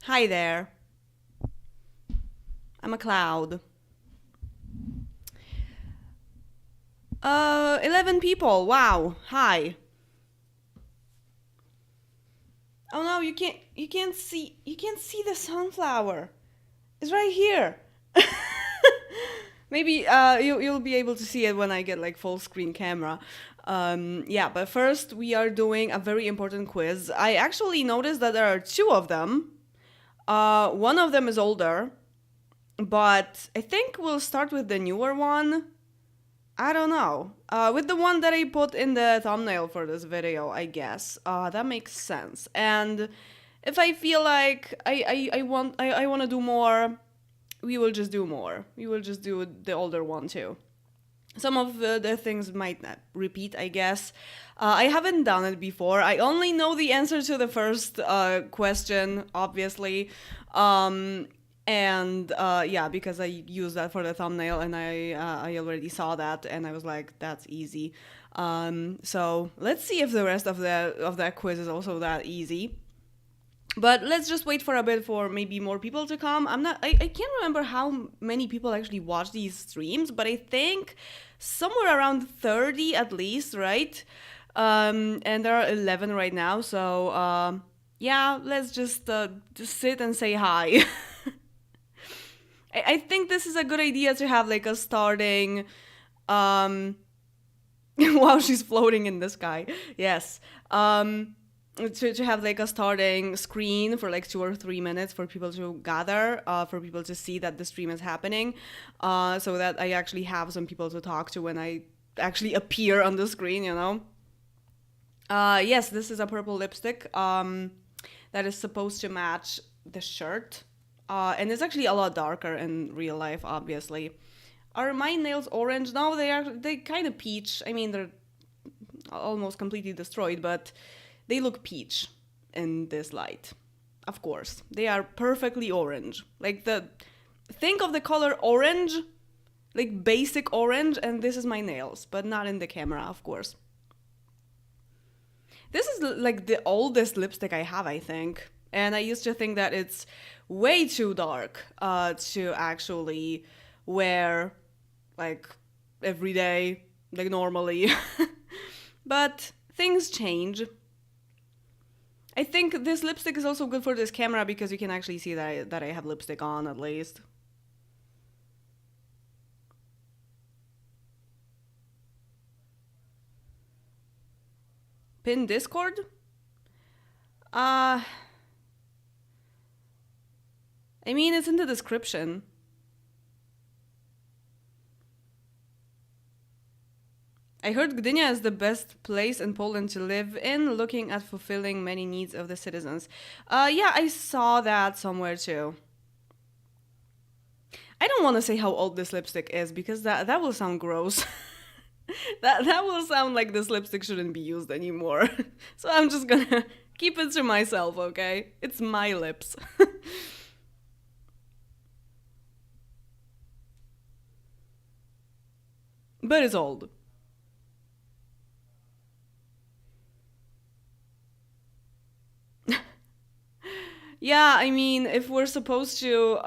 Hi there. I'm a cloud. 11 people. Wow. Hi. Oh no, you can't see the sunflower. It's right here. Maybe you'll be able to see it when I get like full screen camera. Yeah, but first we are doing a very important quiz. I actually noticed that there are two of them. One of them is older, but I think we'll start with the newer one. I don't know. With the one that I put in the thumbnail for this video, I guess. That makes sense. And if I feel like I want to do more, we will just do more. We will just do the older one too. Some of the things might not repeat, I guess. I haven't done it before. I only know the answer to the first question, obviously. And yeah, because I used that for the thumbnail and I already saw that and I was like, that's easy. So let's see if the rest of that quiz is also that easy. But let's just wait for a bit for maybe more people to come. I can't remember how many people actually watch these streams, but I think somewhere around 30 at least, right? And there are 11 right now, so yeah, let's just sit and say hi. I think this is a good idea to have like a starting. Wow, she's floating in the sky. Yes. To have like a starting screen for like 2 or 3 minutes for people to gather, for people to see that the stream is happening, so that I actually have some people to talk to when I actually appear on the screen, you know. Yes, this is a purple lipstick that is supposed to match the shirt. And it's actually a lot darker in real life, obviously. Are my nails orange? No, they kind of peach. I mean, they're almost completely destroyed, but they look peach in this light. Of course, they are perfectly orange. Think of the color orange, like basic orange, and this is my nails, but not in the camera, of course. This is like the oldest lipstick I have, I think. And I used to think that it's way too dark to actually wear like every day, like normally. But things change. I think this lipstick is also good for this camera because you can actually see that I have lipstick on at least. Pin Discord? Uh, I mean, it's in the description. I heard Gdynia is the best place in Poland to live in, looking at fulfilling many needs of the citizens. Yeah, I saw that somewhere too. I don't want to say how old this lipstick is because that will sound gross. That will sound like this lipstick shouldn't be used anymore. So I'm just gonna keep it to myself, okay? It's my lips. But it's old. Yeah, I mean, if we're supposed to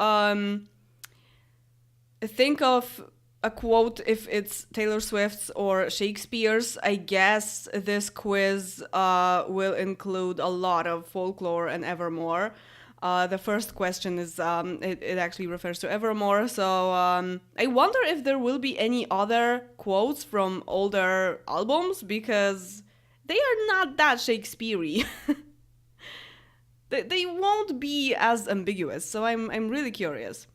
think of a quote, if it's Taylor Swift's or Shakespeare's, I guess this quiz will include a lot of folklore and Evermore. The first question is it actually refers to Evermore, so I wonder if there will be any other quotes from older albums because they are not that Shakespeare-y. They won't be as ambiguous, so I'm really curious.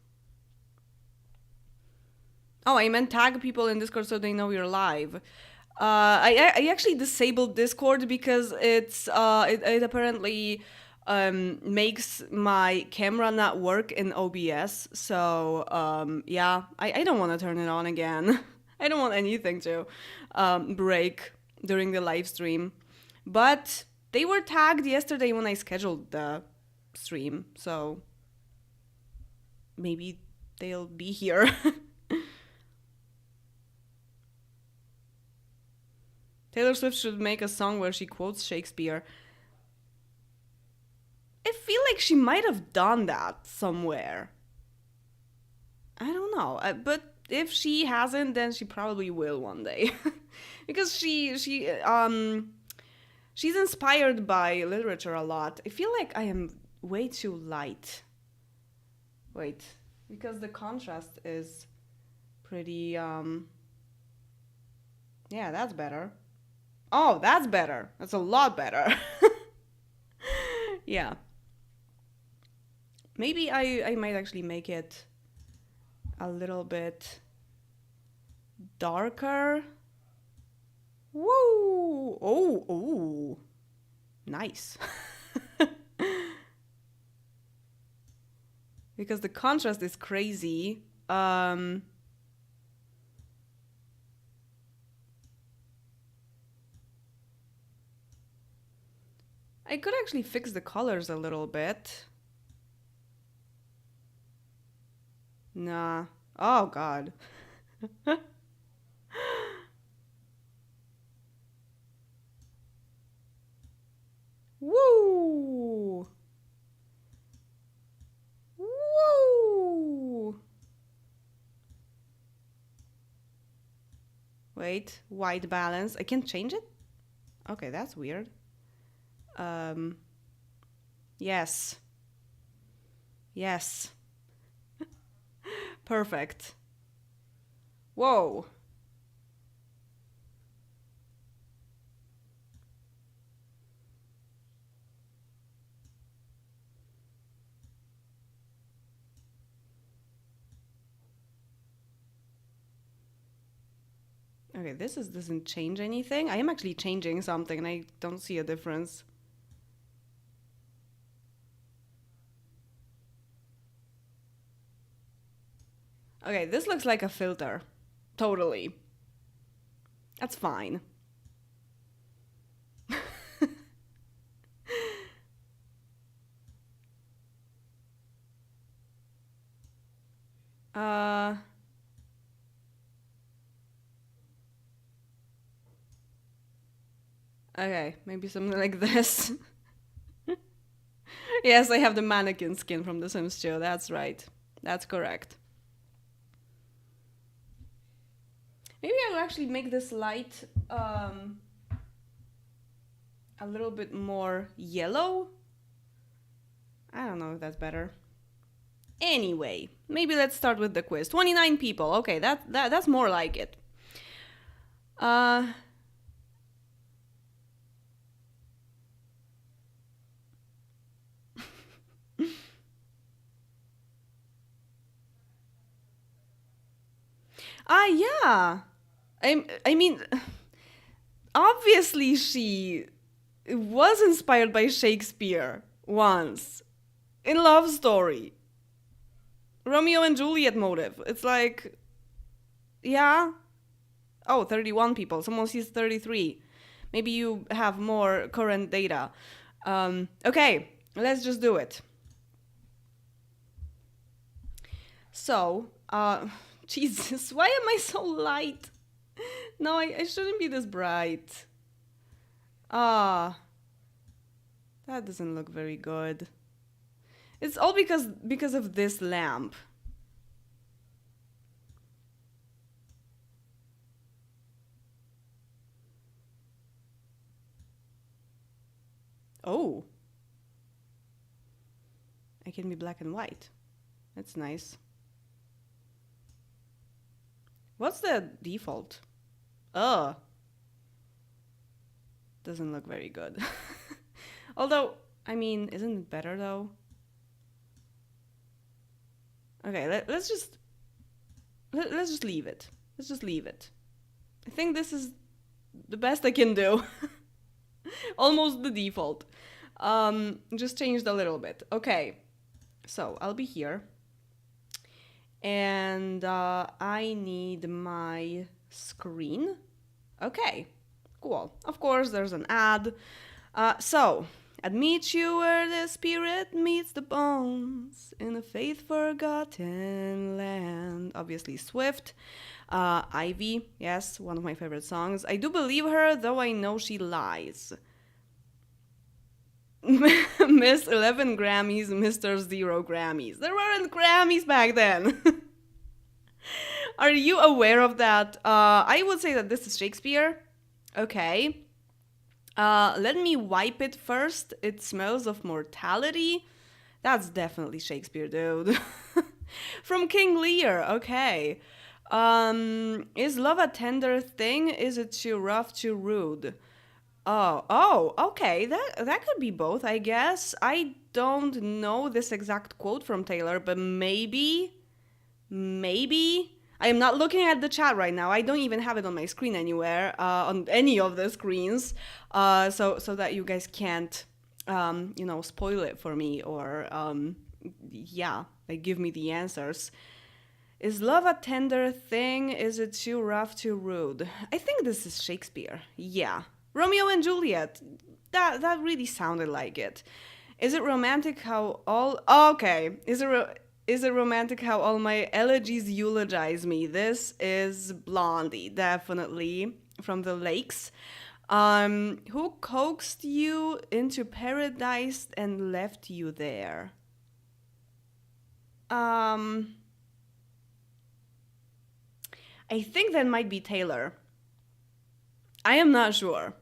Oh, I meant tag people in Discord so they know you're live. I actually disabled Discord because it apparently makes my camera not work in OBS. So yeah, I don't want to turn it on again. I don't want anything to break during the live stream. But they were tagged yesterday when I scheduled the stream, so maybe they'll be here. Taylor Swift should make a song where she quotes Shakespeare. I feel like she might have done that somewhere. I don't know, but if she hasn't, then she probably will one day, because she's inspired by literature a lot. I feel like I am way too light. Wait, because the contrast is pretty. Yeah, that's better. Oh, that's better. That's a lot better. Yeah. Maybe I might actually make it a little bit darker. Woo! Oh, oh. Nice. Because the contrast is crazy. I could actually fix the colors a little bit. Nah. Oh, God. Woo! Woo! Wait, white balance. I can change it? Okay, that's weird. Um, yes. Yes. Perfect. Whoa. Okay, doesn't change anything. I am actually changing something and I don't see a difference. Okay, this looks like a filter. Totally. That's fine. uh okay, maybe something like this. Yes, I have the mannequin skin from The Sims 2. That's right. That's correct. Maybe I'll actually make this light a little bit more yellow. I don't know if that's better. Anyway, maybe let's start with the quiz. 29 people. Okay, that's more like it. Uh yeah. I mean, obviously she was inspired by Shakespeare once in Love Story. Romeo and Juliet motive. It's like, yeah. Oh, 31 people. Someone sees 33. Maybe you have more current data. Okay, let's just do it. So, Jesus, why am I so light? No, I shouldn't be this bright. Ah, that doesn't look very good. It's all because of this lamp. Oh, I can be black and white. That's nice. What's the default? Ugh. Doesn't look very good. Although, I mean, isn't it better though? Okay, let's just leave it. Let's just leave it. I think this is the best I can do. Almost the default. Just changed a little bit. Okay, so I'll be here. And I need my screen. Okay, cool. Of course, there's an ad. So, I'd meet you where the spirit meets the bones in a faith forgotten land. Obviously, Swift. Ivy, yes, one of my favorite songs. I do believe her, though I know she lies. Miss 11 Grammys, Mr. Zero Grammys. There weren't Grammys back then. Are you aware of that? I would say that this is Shakespeare. Okay. Let me wipe it first. It smells of mortality. That's definitely Shakespeare, dude. From King Lear. Okay. Is love a tender thing? Is it too rough, too rude? Oh, okay. That could be both, I guess. I don't know this exact quote from Taylor, but maybe. I am not looking at the chat right now. I don't even have it on my screen anywhere, on any of the screens, so that you guys can't, spoil it for me or, like give me the answers. Is love a tender thing? Is it too rough, too rude? I think this is Shakespeare. Yeah. Romeo and Juliet. That really sounded like it. Is it romantic how all... Okay. Is it romantic how all my elegies eulogize me? This is Blondie, definitely, from the Lakes. Who coaxed you into paradise and left you there? I think that might be Taylor. I am not sure.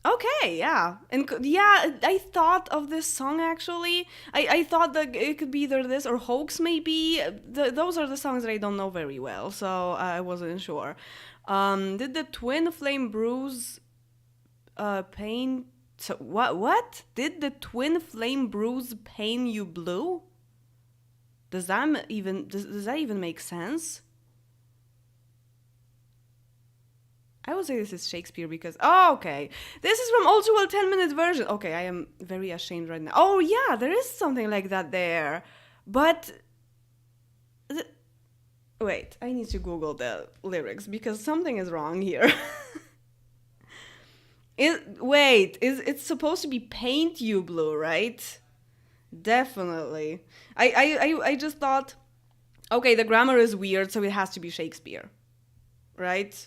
Okay, yeah. And yeah, I thought of this song actually. I thought that it could be either this or Hoax maybe. Those are the songs that I don't know very well, so I wasn't sure. Did the twin flame bruise pain... So, what? Did the twin flame bruise pain you blue? Does that even make sense? I would say this is Shakespeare because... Oh, okay. This is from All Too Well 10-minute version. Okay, I am very ashamed right now. Oh, yeah, there is something like that there. But... Wait, I need to Google the lyrics because something is wrong here. It's supposed to be paint you blue, right? Definitely. I just thought, okay, the grammar is weird, so it has to be Shakespeare, right?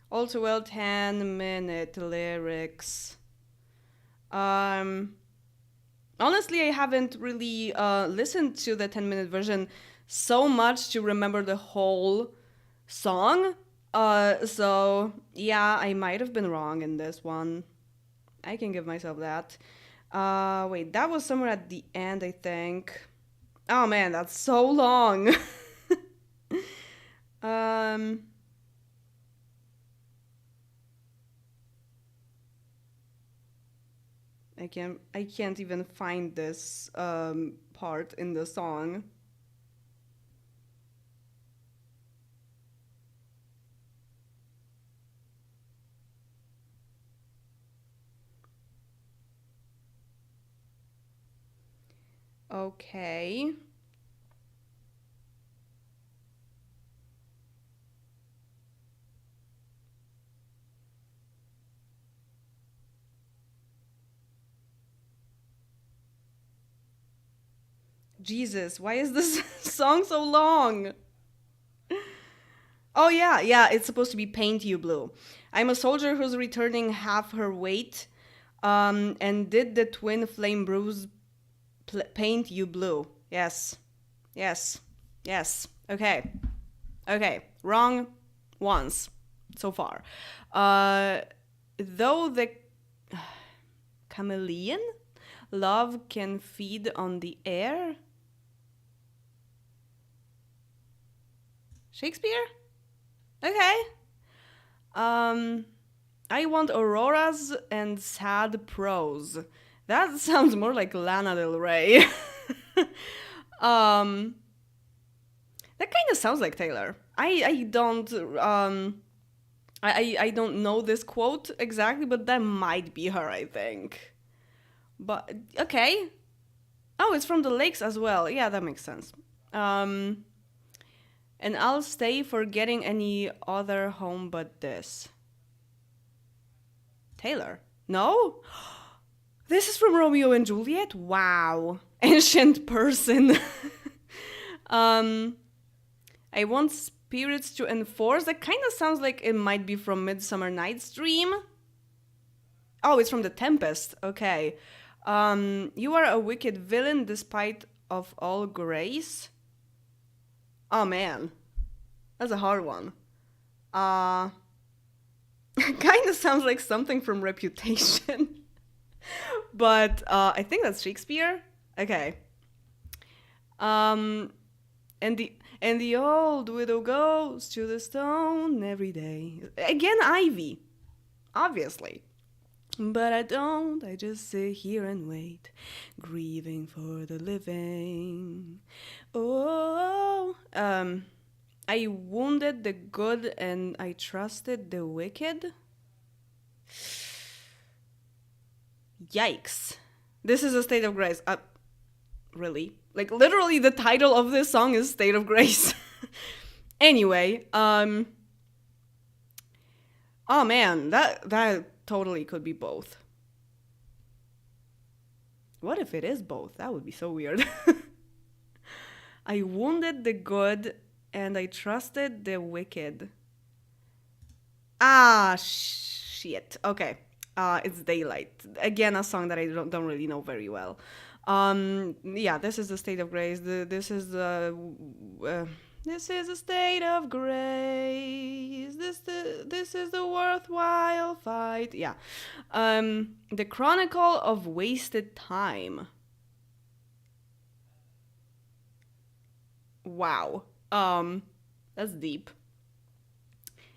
All Too Well 10-minute lyrics. Honestly, I haven't really listened to the 10-minute version so much to remember the whole song. So yeah, I might have been wrong in this one. I can give myself that. Wait, that was somewhere at the end, I think. Oh man, that's so long. I can't even find this part in the song. Okay. Jesus, why is this song so long? Oh yeah, it's supposed to be paint you blue. I'm a soldier who's returning half her weight. And did the twin flame bruise paint you blue? Yes. Okay. Wrong once so far. Though the chameleon love can feed on the air. Shakespeare? Okay. I want auroras and sad prose. That sounds more like Lana Del Rey. That kind of sounds like Taylor. I don't I don't know this quote exactly, but that might be her, I think. But okay. Oh, it's from the Lakes as well. Yeah, that makes sense. And I'll stay forgetting any other home but this. Taylor. No? This is from Romeo and Juliet? Wow. Ancient person. I want spirits to enforce. That kind of sounds like it might be from Midsummer Night's Dream. Oh, it's from The Tempest. Okay. You are a wicked villain despite of all grace. Oh man, that's a hard one. Uh, kind of sounds like something from Reputation, but I think that's Shakespeare. Okay. Um, and the old widow goes to the stone every day. Again, Ivy, obviously. But I don't, I just sit here and wait, grieving for the living. Oh, I wounded the good and I trusted the wicked. Yikes. This is a state of grace. Really? Like, literally, the title of this song is State of Grace. Anyway, oh man, that totally could be both. What if it is both? That would be so weird. I wounded the good and I trusted the wicked. Ah, shit. Okay. It's Daylight. Again, a song that I don't really know very well. Yeah, this is the state of grace. This is the this is a state of grace. This is the worthwhile fight. Yeah. The Chronicle of Wasted Time. Wow. That's deep.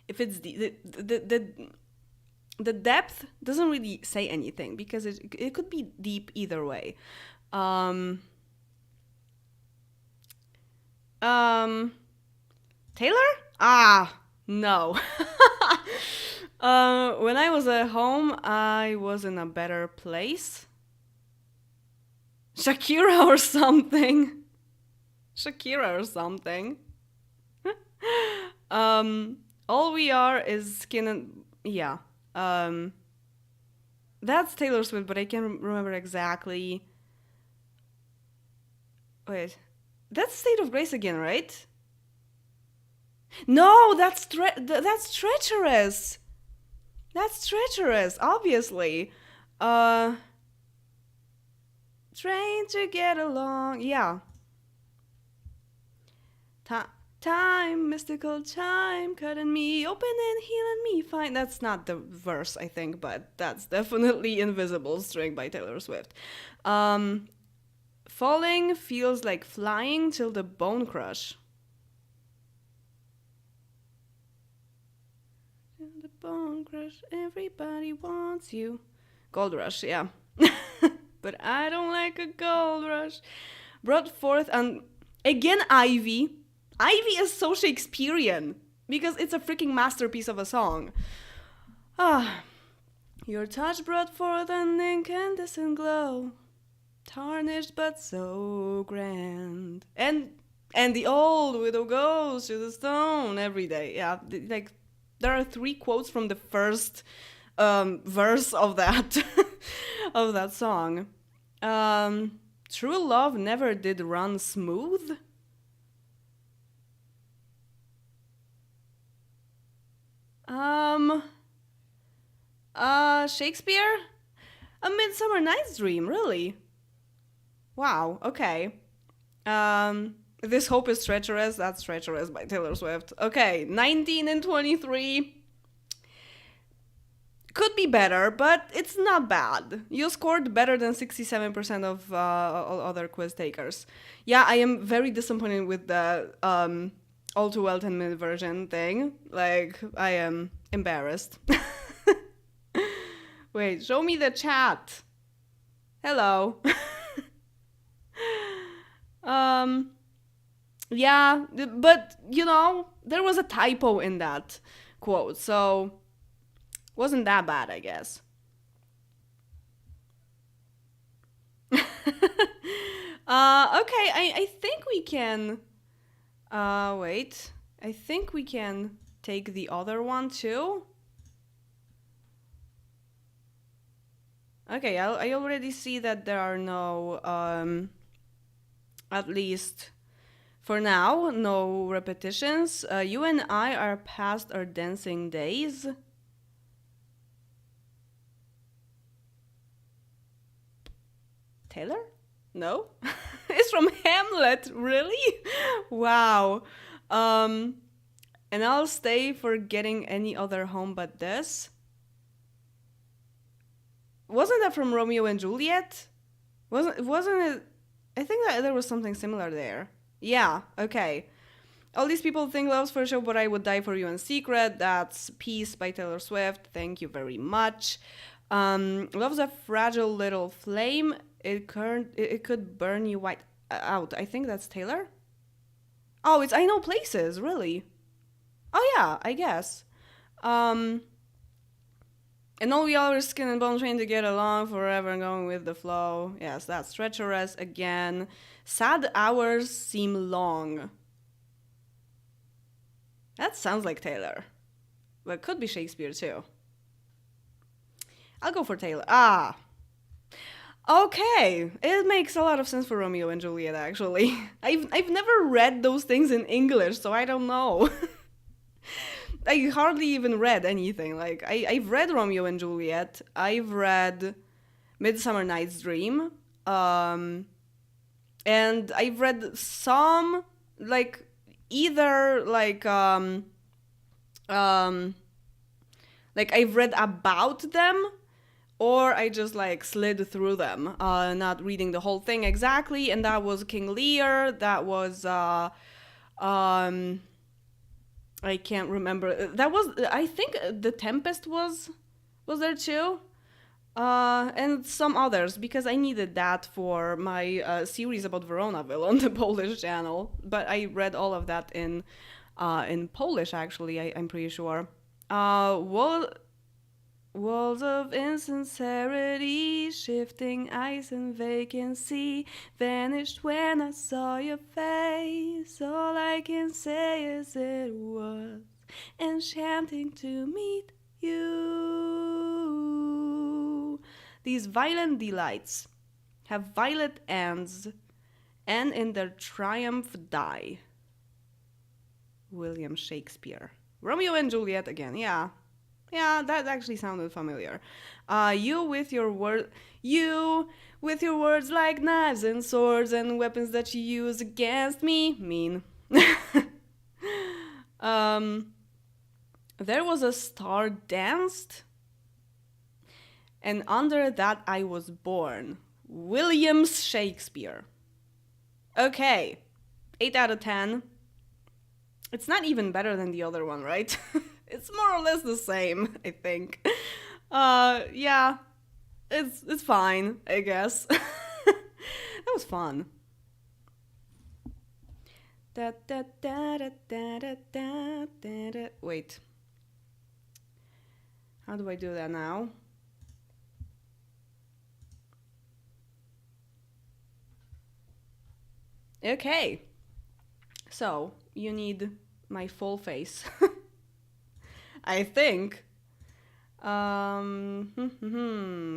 If it's the depth doesn't really say anything because it could be deep either way. Taylor? Ah, no. When I was at home, I was in a better place. Shakira or something. Shakira or something. All we are is skin and yeah. That's Taylor Swift, but I can't remember exactly. Wait, that's State of Grace again, right? No, that's treacherous. That's treacherous, obviously. Uh, Trying to get along. Yeah. Time, mystical time, cutting me open and healing me fine. That's not the verse, I think, but that's definitely Invisible String by Taylor Swift. Falling feels like flying till the bone crush. The bone crush, everybody wants you. Gold Rush, yeah. But I don't like a gold rush. Brought forth and again Ivy. Ivy is so Shakespearean because it's a freaking masterpiece of a song. Ah, your touch brought forth an incandescent glow, tarnished but so grand. And the old widow goes to the stone every day. Yeah, like there are 3 quotes from the first verse of that of that song. True love never did run smooth. Shakespeare? A Midsummer Night's Dream, really? Wow, okay. This Hope is Treacherous, that's Treacherous by Taylor Swift. Okay, 19 and 23. Could be better, but it's not bad. You scored better than 67% of other quiz takers. Yeah, I am very disappointed with the All Too Well 10-minute version thing. Like, I am embarrassed. Wait, show me the chat. Hello. Yeah, but, you know, there was a typo in that quote, so wasn't that bad, I guess. Okay, I think we can... wait. I think we can take the other one, too. Okay, I already see that there are no, at least for now, no repetitions. You and I are past our dancing days. Taylor? No? It's from Hamlet, really? Wow. Um, and I'll stay for getting any other home but this. Wasn't that from Romeo and Juliet? Wasn't it? I think that there was something similar there. Yeah, okay. All these people think love's for show, but I would die for you in secret. That's Peace by Taylor Swift. Thank you very much. Love's a fragile little flame. It could burn you white out. I think that's Taylor. Oh, it's I Know Places, really. Oh yeah, I guess. Um, and all we are is skin and bone trying to get along forever and going with the flow. Yes, that's treacherous again. Sad hours seem long. That sounds like Taylor. But it could be Shakespeare too. I'll go for Taylor. Ah. Okay. It makes a lot of sense for Romeo and Juliet actually. I've never read those things in English, so I don't know. I hardly even read anything. Like I've read Romeo and Juliet. I've read Midsummer Night's Dream. And I've read some like either like I've read about them or I just like slid through them, not reading the whole thing exactly. And that was King Lear. That was I can't remember. That was I think The Tempest was there too. And some others, because I needed that for my series about Veronaville on the Polish channel. But I read all of that in Polish, actually, I'm pretty sure. Walls of insincerity, shifting ice and vacancy, vanished when I saw your face. All I can say is it was enchanting to meet you. These violent delights have violet ends, and in their triumph die. William Shakespeare. Romeo and Juliet again, yeah. Yeah, that actually sounded familiar. You with your words like knives and swords and weapons that you use against me. Mean. There was a star danced, and under that I was born. William Shakespeare. Okay, 8 out of 10. It's not even better than the other one, right? It's more or less the same, I think. Yeah, it's fine, I guess. That was fun. Wait. How do I do that now? Okay. So, you need my full face. I think.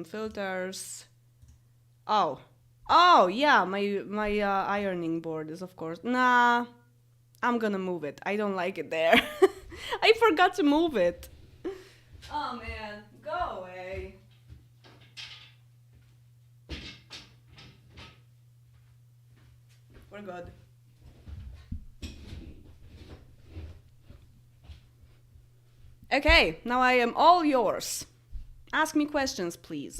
Filters. Oh, yeah, my ironing board is of course. Nah, I'm gonna move it. I don't like it there. I forgot to move it. Oh man, go away. We're good. Okay, now I am all yours. Ask me questions, please.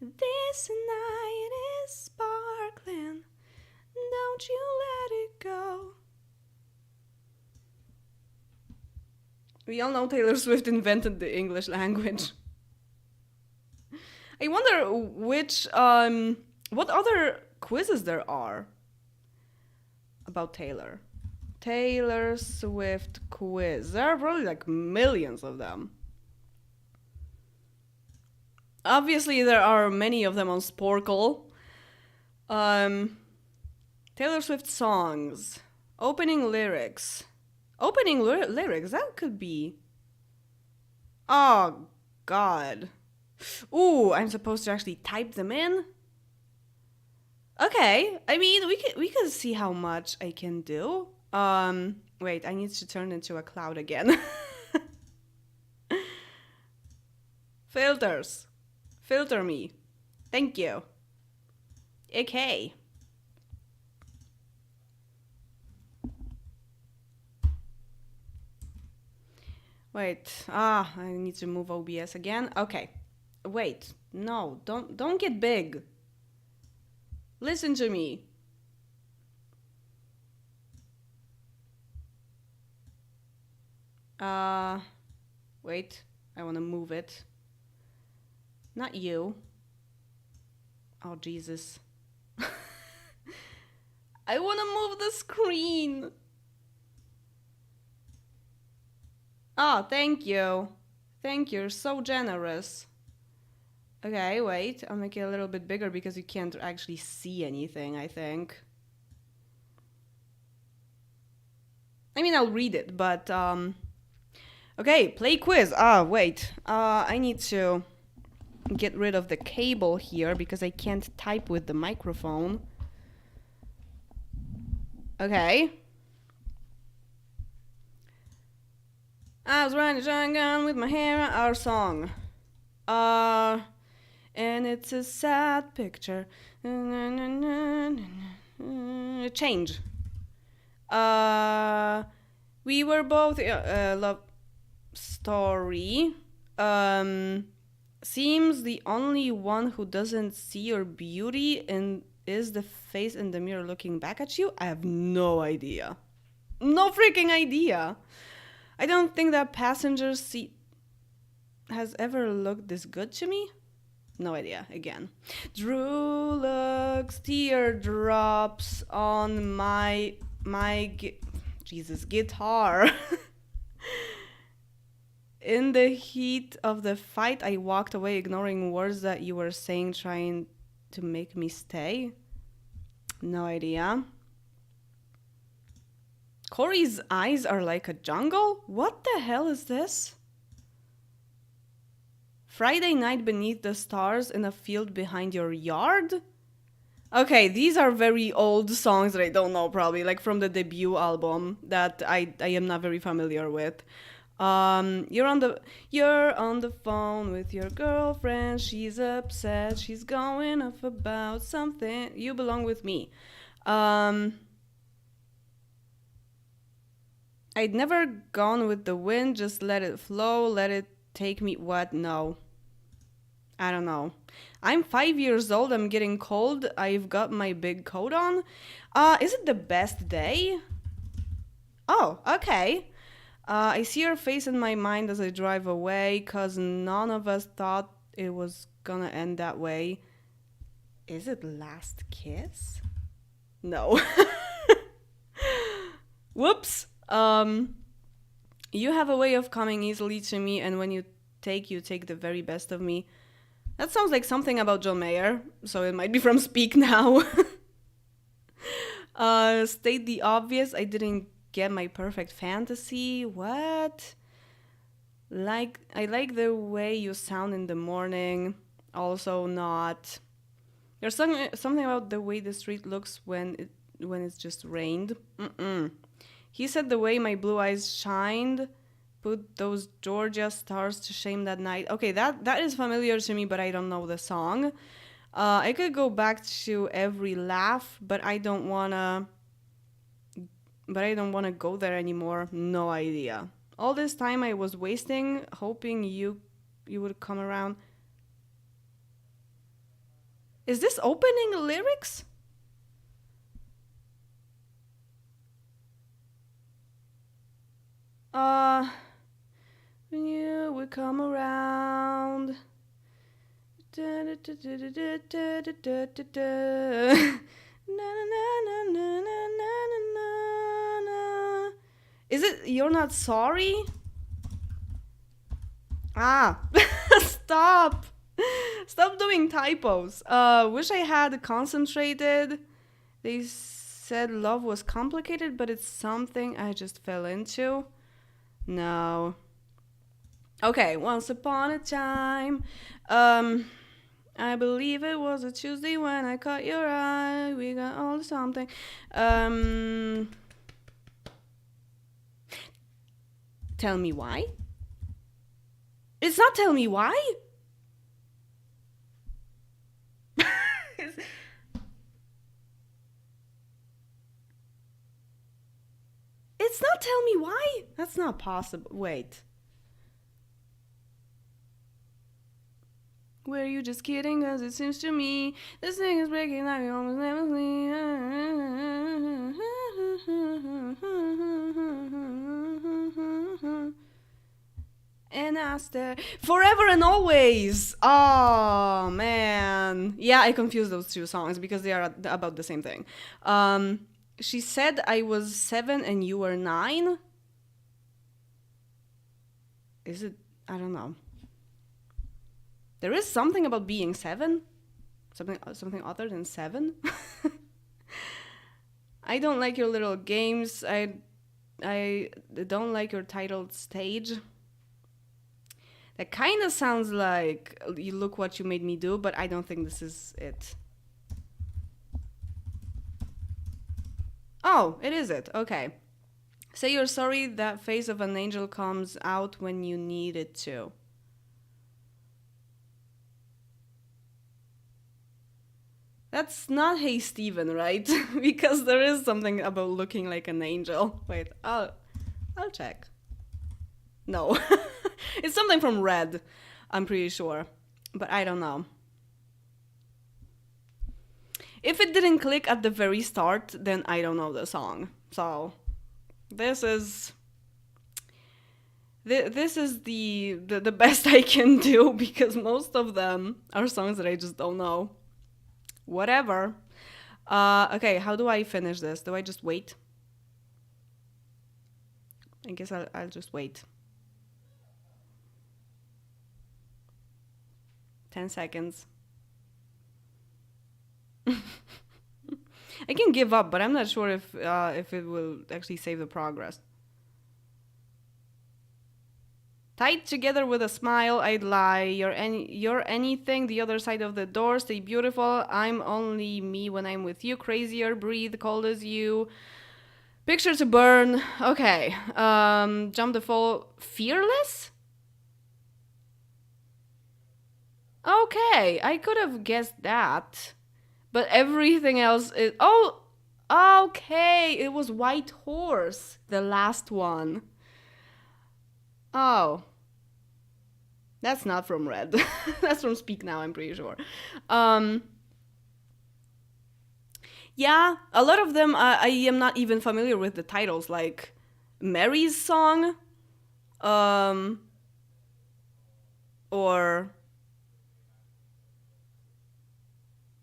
This night is sparkling. Don't you let it go. We all know Taylor Swift invented the English language. I wonder what other quizzes there are about Taylor. Taylor Swift quiz. There are probably like millions of them. Obviously, there are many of them on Sporkle. Taylor Swift songs. Opening lyrics. Lyrics, that could be... Oh, God. Ooh, I'm supposed to actually type them in? Okay, I mean, we could see how much I can do. Wait, I need to turn into a cloud again. Filters. Filter me. Thank you. Okay. Wait. I need to move OBS again. Okay. Wait. No, don't get big. Listen to me. Wait. I want to move it. Not you. Oh, Jesus. I want to move the screen. Oh, thank you. Thank you. You're so generous. Okay, wait. I'll make it a little bit bigger because you can't actually see anything, I think. I mean, I'll read it, but, okay, play quiz. Wait. I need to get rid of the cable here because I can't type with the microphone. Okay. I was riding a shotgun with my hair on our song. And it's a sad picture. Change. We were both love story. Seems the only one who doesn't see your beauty and is the face in the mirror looking back at you. I have no idea. No freaking idea. I don't think that passenger seat has ever looked this good to me. No idea, again. Drew looks teardrops on my guitar. In the heat of the fight, I walked away, ignoring words that you were saying, trying to make me stay. No idea. Corey's eyes are like a jungle? What the hell is this? Friday night beneath the stars in a field behind your yard? Okay, these are very old songs that I don't know, probably, like from the debut album that I am not very familiar with. You're on the phone with your girlfriend, she's upset, she's going off about something. You belong with me. I'd never gone with the wind, just let it flow, let it take me. What? No. I don't know. I'm 5 years old, I'm getting cold, I've got my big coat on. Is it the best day? Oh, okay. I see your face in my mind as I drive away, 'cause none of us thought it was gonna end that way. Is it Last Kiss? No. Whoops. You have a way of coming easily to me, and when you take the very best of me. That sounds like something about John Mayer, so it might be from Speak Now. State the obvious, I didn't get my perfect fantasy. What? I like the way you sound in the morning. Also not. There's something about the way the street looks when it's just rained. He said the way my blue eyes shined, put those Georgia stars to shame that night. Okay, that is familiar to me, but I don't know the song. I could go back to Every Laugh, but I don't wanna go there anymore. No idea. All this time I was wasting hoping you would come around. Is this opening lyrics? When you would come around. Is it You're Not Sorry? Stop. Stop doing typos. Wish I had concentrated. They said love was complicated, but it's something I just fell into. No. Okay, once upon a time. I believe it was a Tuesday when I caught your eye. We got all the something. Tell Me Why? It's not Tell Me Why? it's not Tell Me Why? That's not possible. Wait. Were you just kidding? Cause it seems to me this thing is breaking like you almost never see. And I stare forever and always. Oh man, yeah, I confused those two songs because they are about the same thing. She said I was 7 and you were 9. Is it? I don't know. There is something about being 7, something other than 7. I don't like your little games. I don't like your titled stage. That kind of sounds like you look what you made me do, but I don't think this is it. Oh, it is it. Okay. Say you're sorry, that face of an angel comes out when you need it to. That's not Hey Steven, right? Because there is something about looking like an angel. Wait, I'll check. No. It's something from Red, I'm pretty sure. But I don't know. If it didn't click at the very start, then I don't know the song. So this is the best I can do, because most of them are songs that I just don't know. Whatever. Okay, how do I finish this? Do I just wait? I guess I'll just wait. 10 seconds. I can give up, but I'm not sure if it will actually save the progress. Tied together with a smile, I'd lie. You're anything, the other side of the door. Stay beautiful. I'm only me when I'm with you. Crazier, breathe, cold as you. Picture to burn. Okay. Jump the fall. Fearless? Okay, I could have guessed that. But everything else is... Oh! Okay, it was White Horse, the last one. Oh. That's not from Red. That's from Speak Now, I'm pretty sure. Yeah, a lot of them I am not even familiar with the titles, like Mary's Song, or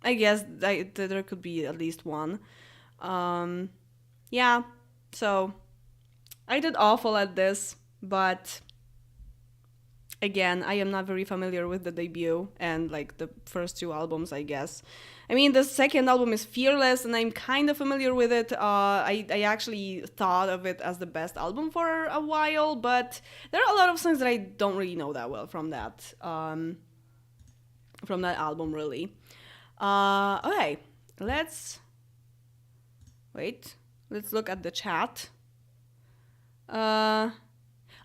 I guess there could be at least one. Yeah, so I did awful at this, but again, I am not very familiar with the debut and like the first two albums, I guess. I mean, the second album is Fearless, and I'm kind of familiar with it. I actually thought of it as the best album for a while, but there are a lot of songs that I don't really know that well from that album, really. Okay, let's look at the chat.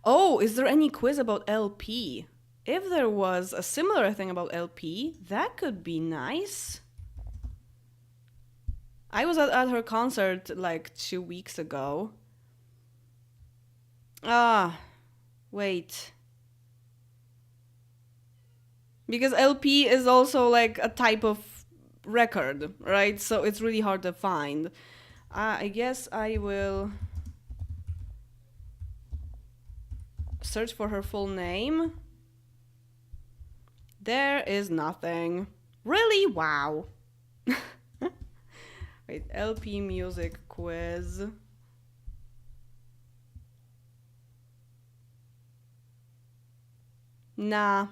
Oh, is there any quiz about LP? If there was a similar thing about LP, that could be nice. I was at her concert like 2 weeks ago. Wait. Because LP is also like a type of record, right? So it's really hard to find. I guess I will search for her full name. There is nothing. Really? Wow. Wait, LP music quiz. Nah,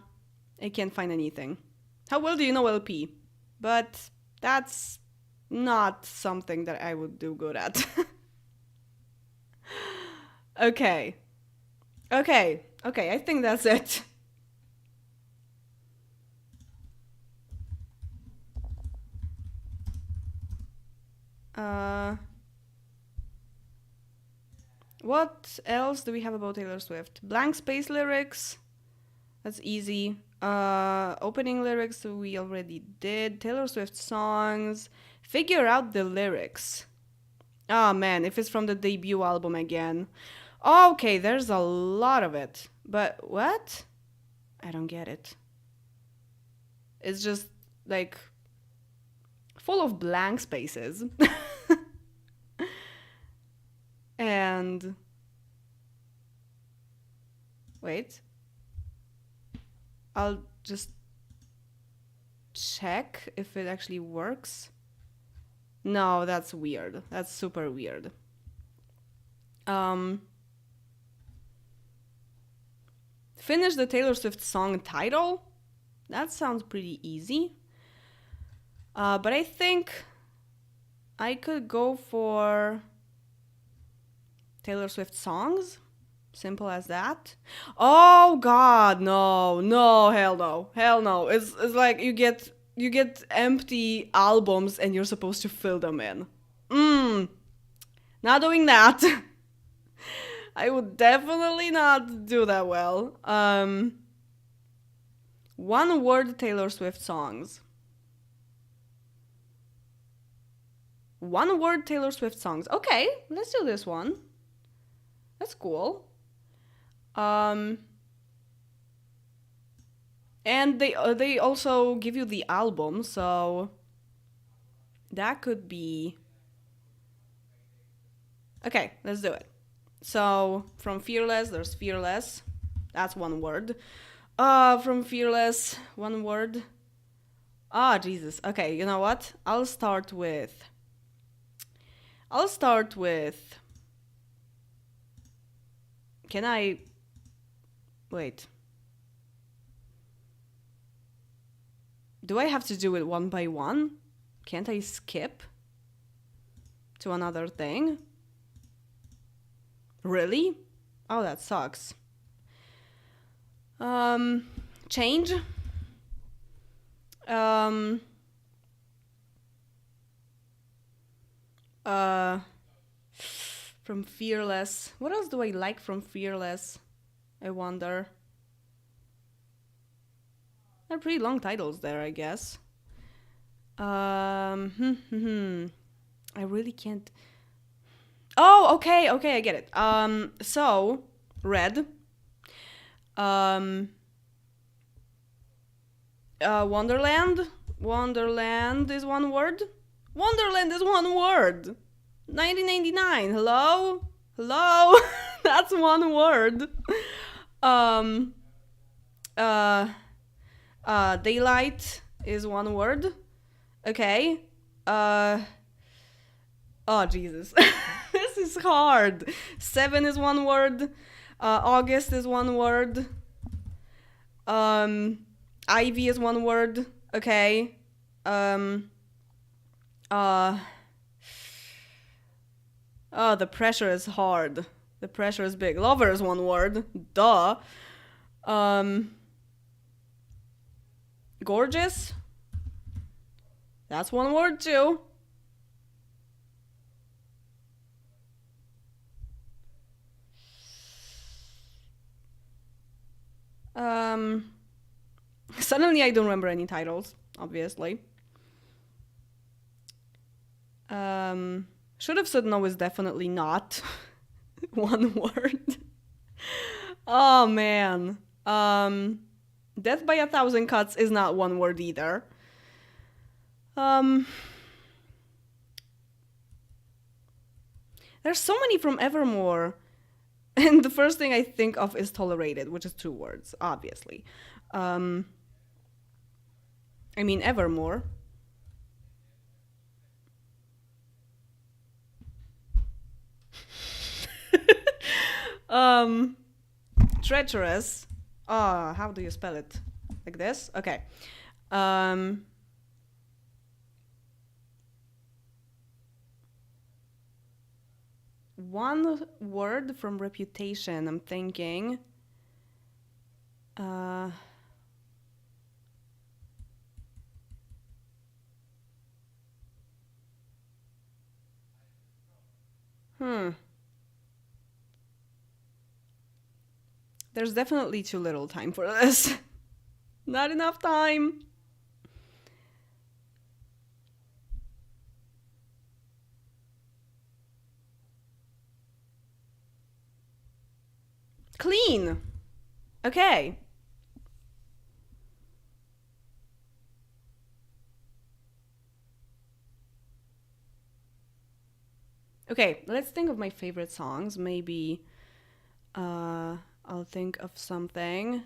I can't find anything. How well do you know LP? But that's not something that I would do good at. Okay, I think that's it. What else do we have about Taylor Swift? Blank space lyrics. That's easy. Opening lyrics we already did. Taylor Swift songs. Figure out the lyrics. Oh man, if it's from the debut album again. Okay, there's a lot of it. But what? I don't get it. It's just like full of blank spaces. And wait, I'll just check if it actually works. No, that's weird. That's super weird. Um, Finish the Taylor Swift song title? That sounds pretty easy. But I think I could go for Taylor Swift songs. Simple as that. Oh God, no, no, hell no, hell no. It's like you get empty albums and you're supposed to fill them in. Not doing that. I would definitely not do that well. One word Taylor Swift songs. One word Taylor Swift songs. Okay, let's do this one. That's cool. And they also give you the album, so that could be. Okay, let's do it. So from Fearless, there's Fearless. That's one word. From Fearless, one word. Ah, Jesus. Okay, you know what? I'll start with. Can I. Wait. Do I have to do it one by one? Can't I skip to another thing? Really? Oh, that sucks. Change. From Fearless. What else do I like from Fearless? I wonder. They're pretty long titles there, I guess. I really can't. Oh, okay, I get it. So Red. Wonderland. Wonderland is one word. Wonderland is one word. 1989. Hello. That's one word. Daylight is one word. Okay. Oh Jesus. This is hard. 7 is one word. August is one word. Ivy is one word. Okay. Oh, the pressure is hard. The pressure is big. Lover is one word. Duh. Gorgeous. That's one word too. Suddenly I don't remember any titles, obviously. Should have said no is definitely not one word. Oh man. Death by a Thousand Cuts is not one word either. There's so many from Evermore. And the first thing I think of is Tolerated, which is 2 words, obviously. I mean, Evermore. Treacherous. How do you spell it? Like this? Okay. One word from Reputation, I'm thinking. There's definitely too little time for this. Not enough time. Clean. Okay. Okay, let's think of my favorite songs. Maybe I'll think of something.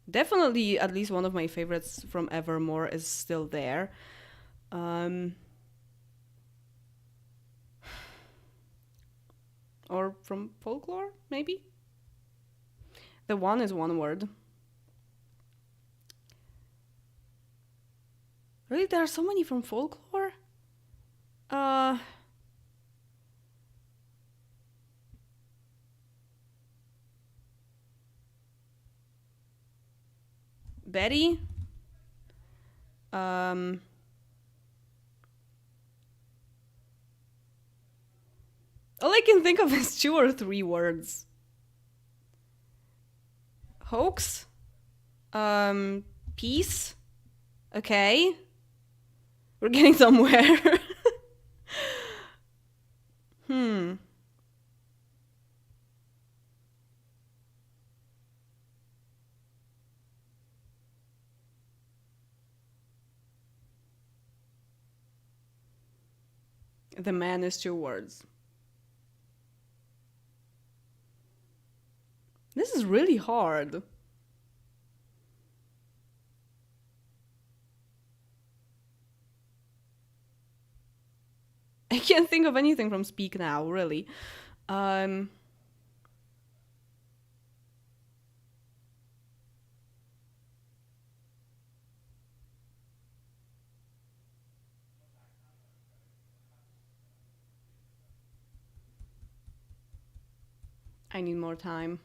Definitely, at least one of my favorites from Evermore is still there. Um, or from Folklore, maybe? The one is one word. Really, there are so many from Folklore? Uh, Betty? Um, all I can think of is two or three words. Hoax? Um, Peace? Okay. We're getting somewhere. Hmm. The man is two words. This is really hard. I can't think of anything from Speak Now, really. Um, I need more time.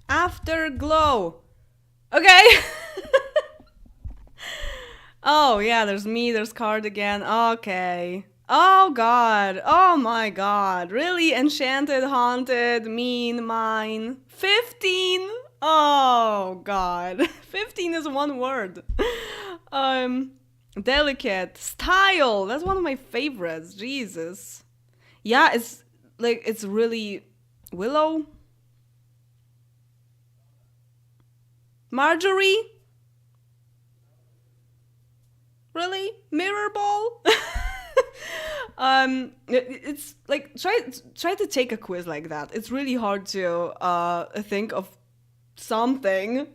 Afterglow. Okay. Oh, yeah, there's me, there's Cardigan. Okay. Oh, God. Oh, my God. Really? Enchanted, haunted, mean, mine. 15? Oh, God. 15 is one word. Um, Delicate. Style. That's one of my favorites. Jesus. Yeah, it's like, it's really. Willow? Marjorie? Really? Mirror ball? It's like try to take a quiz like that. It's really hard to think of something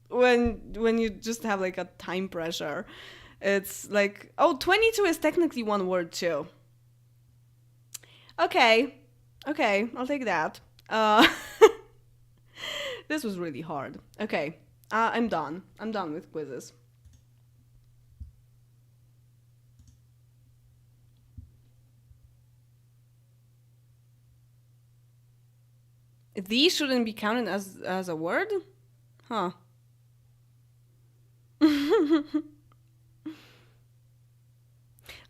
when you just have like a time pressure. It's like, oh, 22 is technically one word too. Okay. Okay, I'll take that. This was really hard. Okay. I'm done. I'm done with quizzes. These shouldn't be counted as a word? Huh.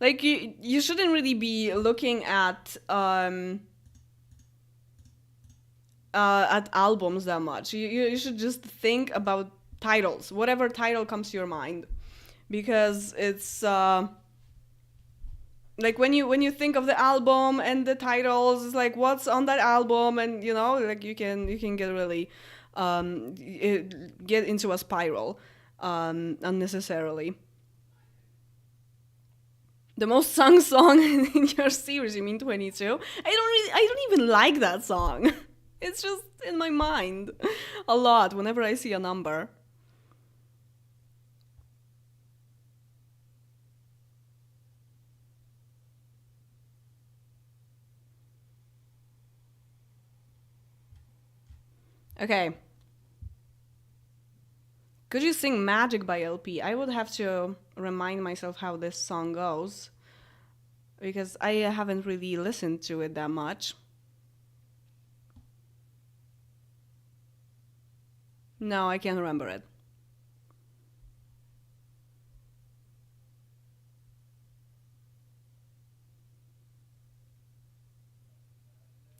Like you shouldn't really be looking at albums that much. You should just think about titles, whatever title comes to your mind, because it's like when you think of the album and the titles, it's like what's on that album, and like you can get really get into a spiral unnecessarily. The most sung song in your series, you mean 22? I don't even like that song. It's just in my mind a lot whenever I see a number. Okay. Could you sing Magic by LP? I would have to remind myself how this song goes because I haven't really listened to it that much. No, I can't remember it.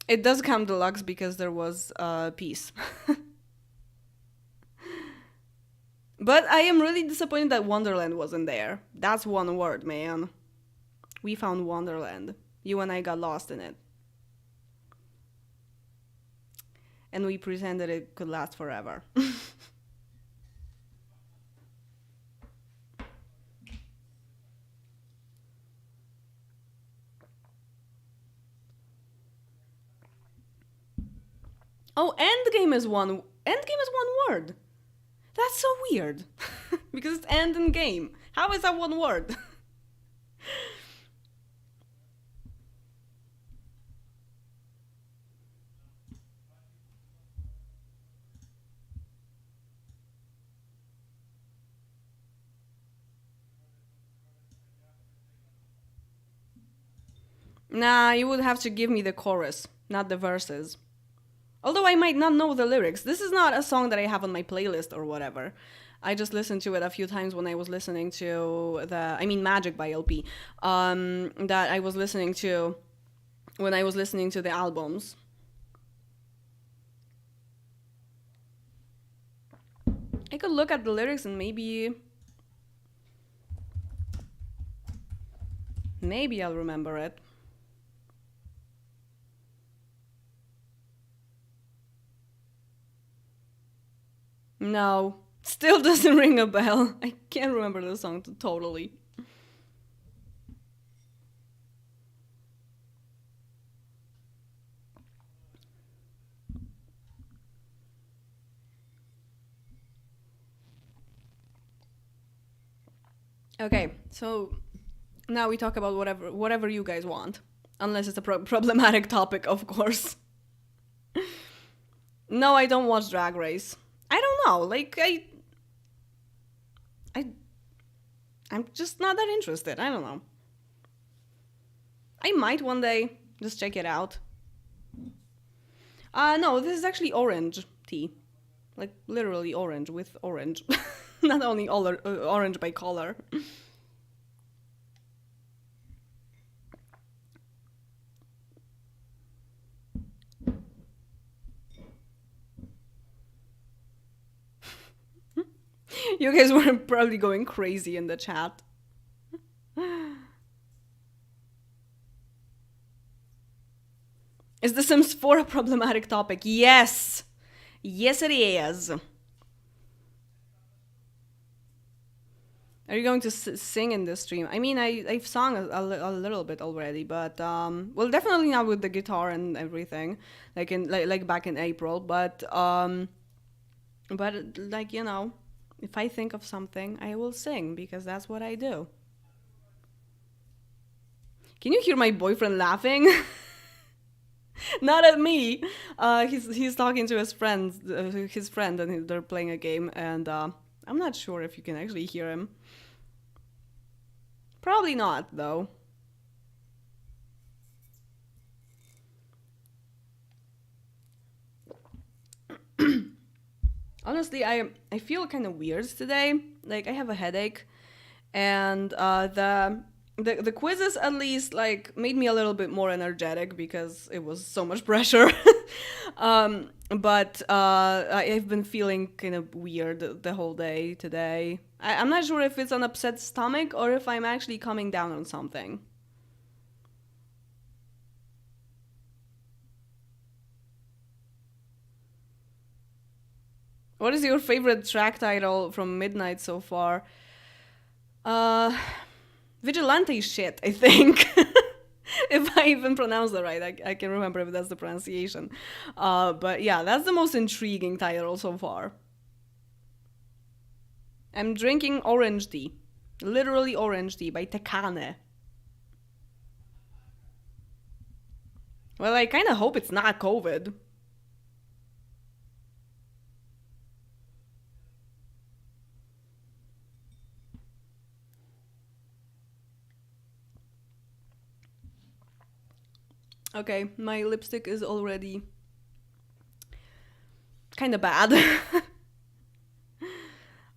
It does come deluxe because there was peace. But I am really disappointed that Wonderland wasn't there. That's one word, man. We found Wonderland. You and I got lost in it. And we pretended it could last forever. Oh, endgame is one. Endgame is one word. That's so weird. Because it's end and game. How is that one word? Nah, you would have to give me the chorus, not the verses. Although I might not know the lyrics. This is not a song that I have on my playlist or whatever. I just listened to it a few times when I was listening to Magic by LP. That I was listening to when I was listening to the albums. I could look at the lyrics and maybe I'll remember it. No, still doesn't ring a bell. I can't remember the song totally. Okay, so now we talk about whatever you guys want, unless it's a problematic topic, of course. No, I don't watch Drag Race. I don't know. I, I'm just not that interested. I don't know. I might one day just check it out. No, this is actually orange tea, like literally orange with orange, not only orange by color. You guys were probably going crazy in the chat. Is The Sims 4 a problematic topic? Yes! Yes, it is. Are you going to sing in this stream? I mean, I've sung a little bit already, but well, definitely not with the guitar and everything, like back in April. But like if I think of something, I will sing because that's what I do. Can you hear my boyfriend laughing? Not at me. He's talking to his friend, and they're playing a game, and I'm not sure if you can actually hear him. Probably not, though. Honestly, I feel kind of weird today. Like I have a headache, and the quizzes at least like made me a little bit more energetic because it was so much pressure. But I've been feeling kind of weird the whole day today. I'm not sure if it's an upset stomach or if I'm actually coming down on something. What is your favorite track title from Midnight so far? Vigilante shit, I think. If I even pronounce that right, I can remember if that's the pronunciation. But yeah, that's the most intriguing title so far. I'm drinking orange tea. Literally orange tea by Tekane. Well, I kind of hope it's not COVID. Okay, my lipstick is already kind of bad.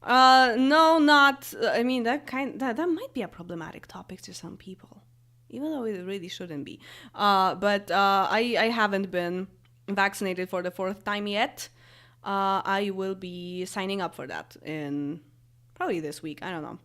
No, not. I mean, that might be a problematic topic to some people. even though it really shouldn't be. But I haven't been vaccinated for the fourth time yet. I will be signing up for that in probably this week. I don't know.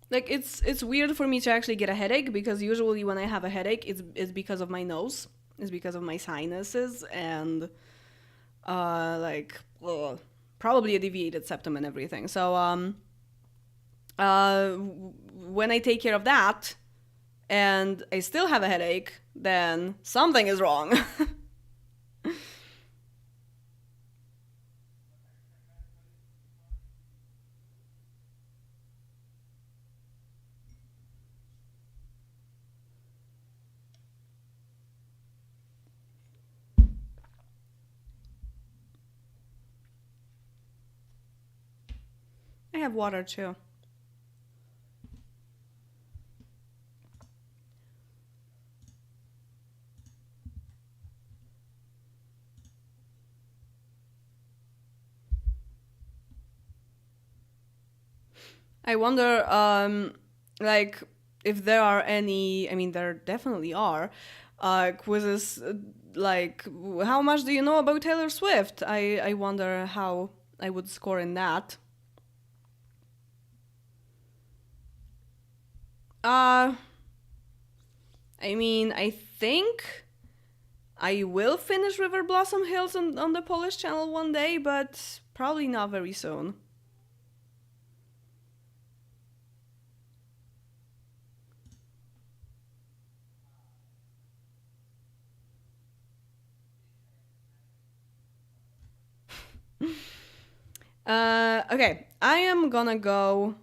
Like it's weird for me to actually get a headache because usually when I have a headache, it's because of my nose, it's because of my sinuses and like probably a deviated septum and everything. So when I take care of that and I still have a headache, then something is wrong. I have water too. I wonder, like, if there are any. I mean, there definitely are quizzes. Like, how much do you know about Taylor Swift? I wonder how I would score in that. Uh, I mean, I think I will finish River Blossom Hills on the Polish channel one day, but probably not very soon. Okay, I am gonna go.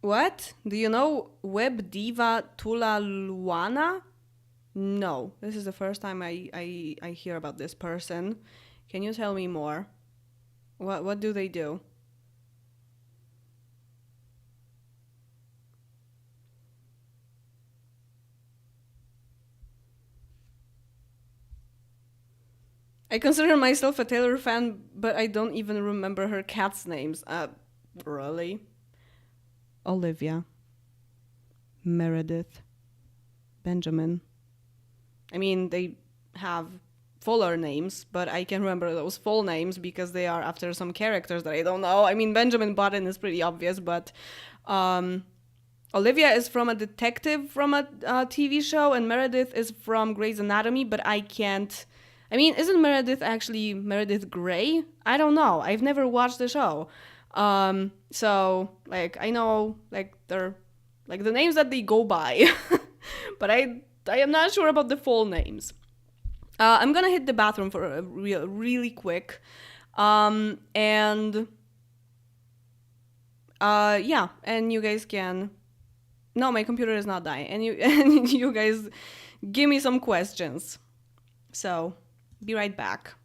What? Do you know web diva Tula Luana? No, this is the first time I hear about this person. Can you tell me more? What do they do? I consider myself a Taylor fan, but I don't even remember her cat's names. Really? Olivia, Meredith, Benjamin. I mean, they have fuller names, but I can remember those full names because they are after some characters that I don't know. I mean, Benjamin Button is pretty obvious, but um, Olivia is from a detective from a TV show, and Meredith is from Grey's Anatomy, but I can't. I mean, isn't Meredith actually Meredith Grey? I don't know. I've never watched the show. So, like, I know, like, they're, like, the names that they go by, but I am not sure about the full names. I'm gonna hit the bathroom for a really quick. And, yeah, and you guys can no, my computer is not dying. And you and you guys give me some questions. So, be right back.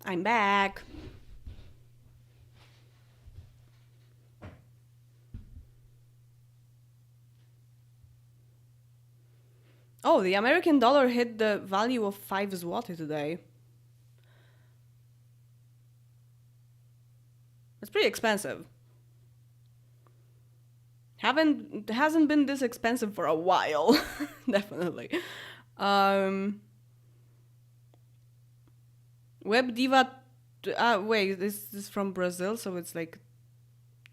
I'm back. Oh, the American dollar hit the value of 5 zloty today. It's pretty expensive. Hasn't been this expensive for a while. Definitely. Um Web Diva wait, this is from Brazil, so it's like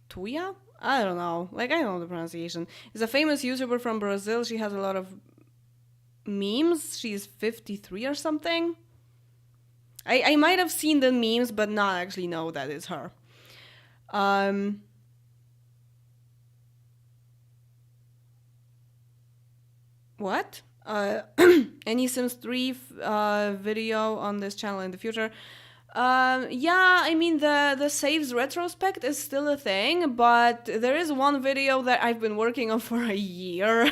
Tuya? I don't know. Like, I don't know the pronunciation. It's a famous YouTuber from Brazil. She has a lot of memes. She's 53 or something. I might have seen the memes, but not actually know that it's her. Um, what? Any Sims 3 video on this channel in the future? Yeah, I mean the saves retrospect is still a thing, but there is one video that I've been working on for a year,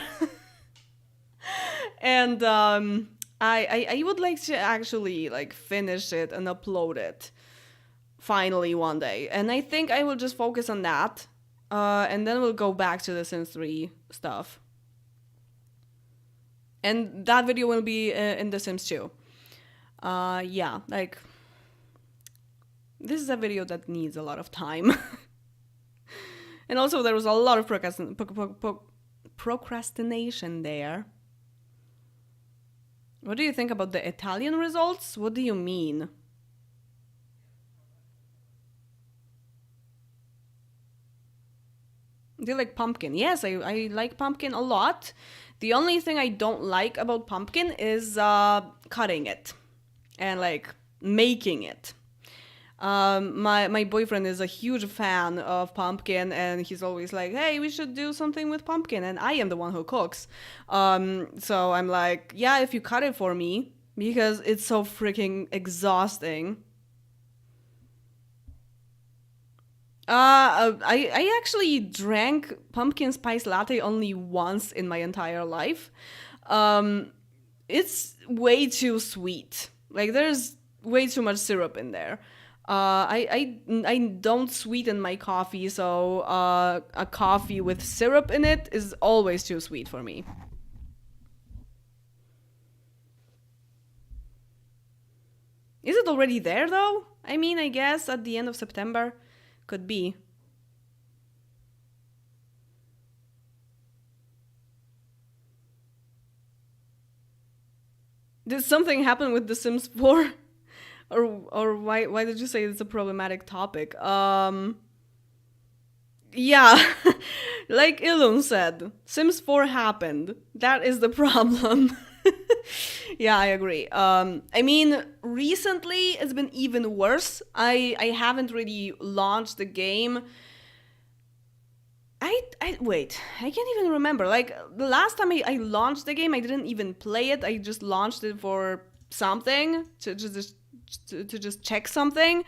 and I would like to actually like finish it and upload it finally one day, and I think I will just focus on that, and then we'll go back to the Sims 3 stuff, and that video will be in the Sims 2. Yeah, like. This is a video that needs a lot of time. And also there was a lot of procrastination there. What do you think about the Italian results? What do you mean? Do you like pumpkin? Yes, I like pumpkin a lot. The only thing I don't like about pumpkin is cutting it and like making it. My boyfriend is a huge fan of pumpkin, and he's always like, "Hey, we should do something with pumpkin." And I am the one who cooks, so I'm like, "Yeah, if you cut it for me, because it's so freaking exhausting." I actually drank pumpkin spice latte only once in my entire life. Um, it's way too sweet. Like there's way too much syrup in there. I don't sweeten my coffee, so a coffee with syrup in it is always too sweet for me. Is it already there though? I mean, I guess at the end of September could be. Did something happen with The Sims 4? Or why did you say it's a problematic topic? Yeah, like Ilun said, Sims 4 happened. That is the problem. Yeah, I agree. I mean, recently it's been even worse. I haven't really launched the game. I wait, I can't even remember. Like the last time I launched the game, I didn't even play it. I just launched it for something to just check something.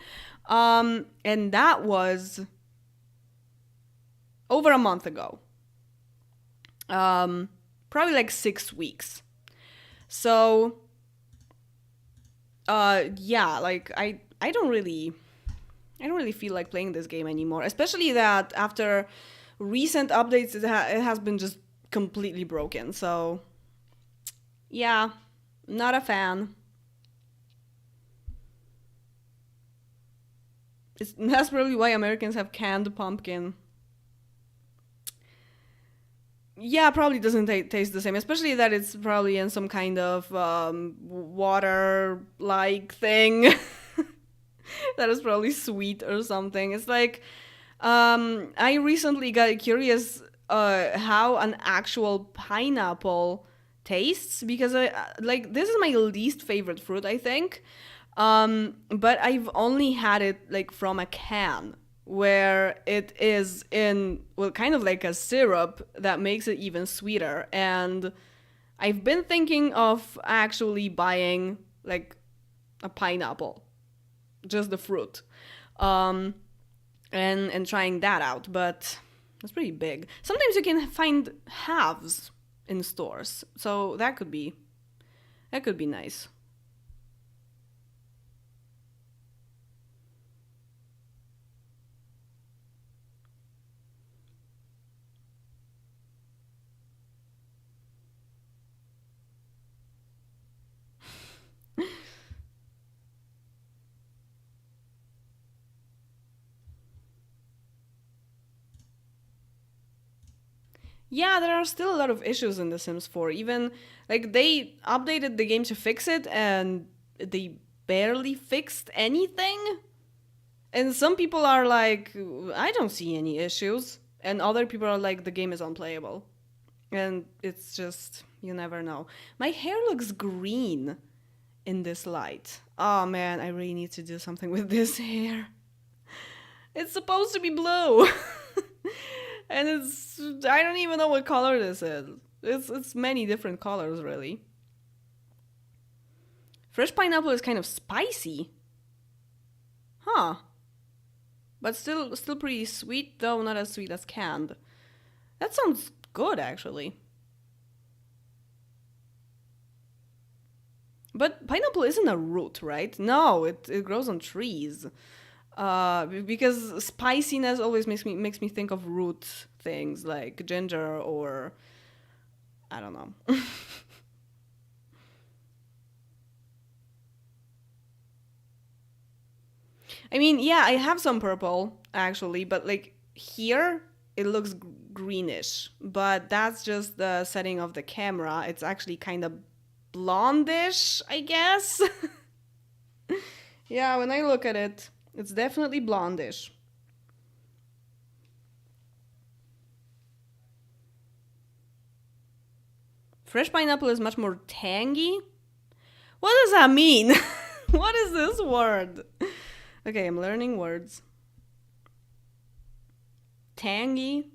And that was over a month ago. Probably like 6 weeks. So, yeah, like I don't really feel like playing this game anymore. Especially that after recent updates, it has been just completely broken. So, yeah, not a fan. That's probably why Americans have canned pumpkin. Yeah, probably doesn't taste the same, especially that it's probably in some kind of water like thing that is probably sweet or something. It's like I recently got curious how an actual pineapple tastes because I like this is my least favorite fruit, I think. But I've only had it like from a can where it is in, well, kind of like a syrup that makes it even sweeter. And I've been thinking of actually buying like a pineapple, just the fruit, um, and trying that out. But it's pretty big. Sometimes you can find halves in stores, so that could be nice. Yeah, there are still a lot of issues in The Sims 4. Even like they updated the game to fix it and they barely fixed anything. And some people are like, I don't see any issues. And other people are like, the game is unplayable. And it's just, you never know. My hair looks green in this light. Oh man, I really need to do something with this hair. It's supposed to be blue. And I don't even know what color this is. It's many different colors, really. Fresh pineapple is kind of spicy. Huh. But still pretty sweet, though not as sweet as canned. That sounds good, actually. But pineapple isn't a root, right? No, it grows on trees. Because spiciness always makes me think of root things like ginger or I don't know. I mean, yeah, I have some purple actually, but like here it looks greenish, but that's just the setting of the camera. It's actually kind of blondish, I guess. Yeah, when I look at it, it's definitely blondish. Fresh pineapple is much more tangy. What does that mean? What is this word? Okay, I'm learning words. Tangy?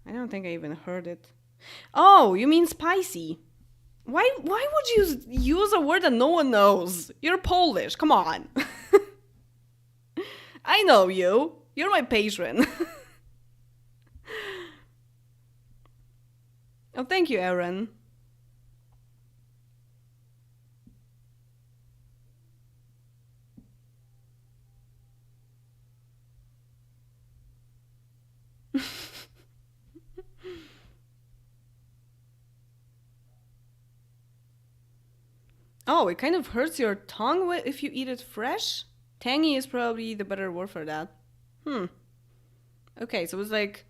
I don't think I even heard it. Oh, you mean spicy. Why would you use a word that no one knows? You're Polish. Come on. I know you. You're my patron. Oh, thank you, Aaron. Oh, it kind of hurts your tongue if you eat it fresh? Tangy is probably the better word for that. Hmm. Okay, so it's like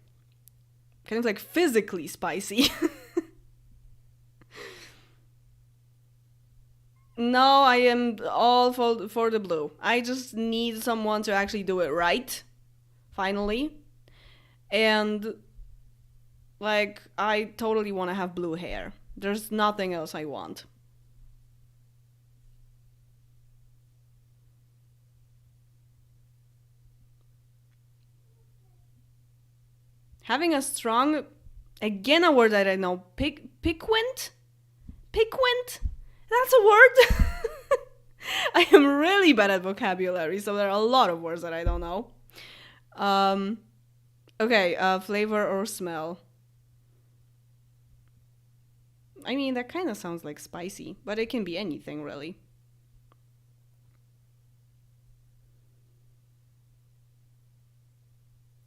kind of like physically spicy. No, I am all for the blue. I just need someone to actually do it right, finally. And like I totally want to have blue hair. There's nothing else I want. Having a strong, again a word that I know, piquant? Piquant? That's a word? I am really bad at vocabulary, so there are a lot of words that I don't know. Um, okay, flavor or smell. I mean, that kind of sounds like spicy, but it can be anything, really.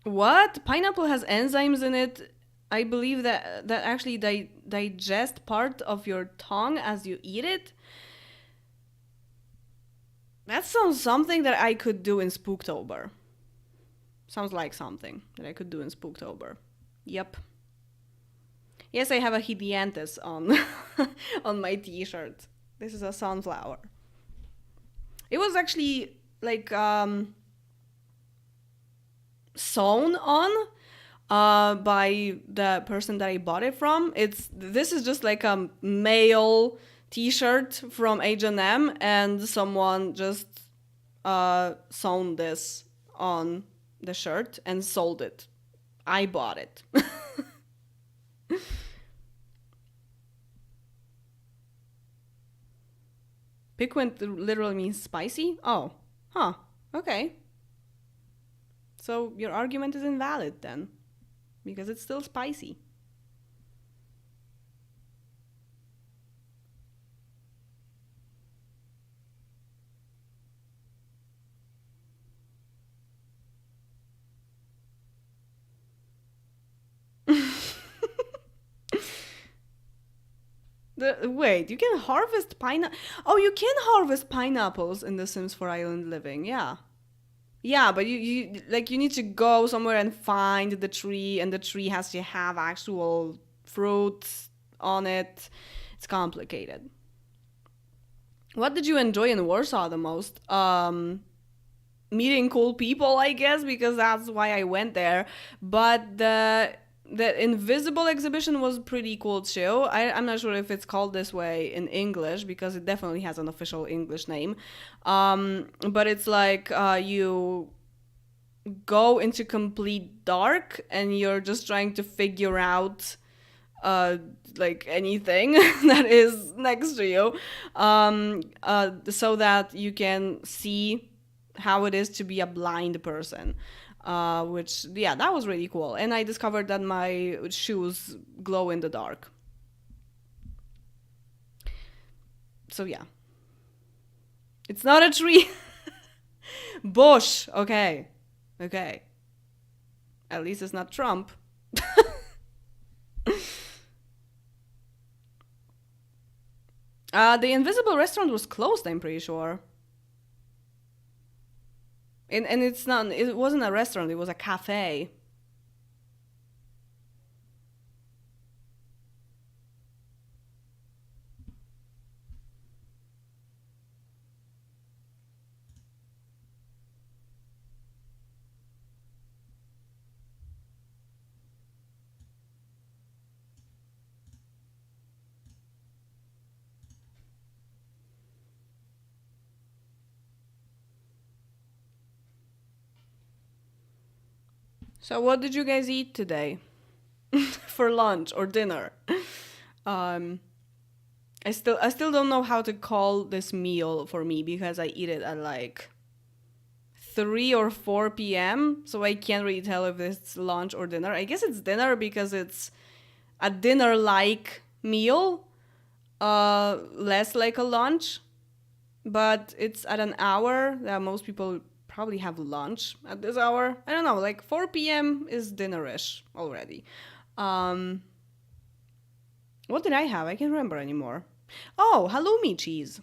What? Pineapple has enzymes in it. I believe that actually digest part of your tongue as you eat it. That sounds something that I could do in Spooktober. Sounds like something that I could do in Spooktober. Yep. Yes, I have a hideouts on on my t-shirt. This is a sunflower. It was actually like sewn on by the person that I bought it from. This is just like a male t-shirt from H&M and someone just sewn this on the shirt and sold it. I bought it. Piquant literally means spicy? Oh, huh. Okay. So your argument is invalid then, because it's still spicy. Wait, you can harvest pineapple. Oh, you can harvest pineapples in The Sims 4 Island Living. Yeah. Yeah, but you like you need to go somewhere and find the tree, and the tree has to have actual fruits on it. It's complicated. What did you enjoy in Warsaw the most? Meeting cool people, I guess, because that's why I went there. But the invisible exhibition was pretty cool too. I'm not sure if it's called this way in English because it definitely has an official English name. But it's like you go into complete dark and you're just trying to figure out uh like anything that is next to you, so that you can see how it is to be a blind person, which, yeah, that was really cool. And I discovered that my shoes glow in the dark. So yeah, it's not a tree. Bush. Okay, okay, at least it's not Trump. The invisible restaurant was closed, I'm pretty sure. And it's not, it wasn't a restaurant, it was a cafe. So what did you guys eat today for lunch or dinner? Um, I still don't know how to call this meal for me because I eat it at like 3 or 4 p.m. So I can't really tell if it's lunch or dinner. I guess it's dinner because it's a dinner like meal, less like a lunch, but it's at an hour that most people probably have lunch at this hour. I don't know, like 4 p.m. is dinnerish already. Um, what did I have? I can't remember anymore. Oh, halloumi cheese.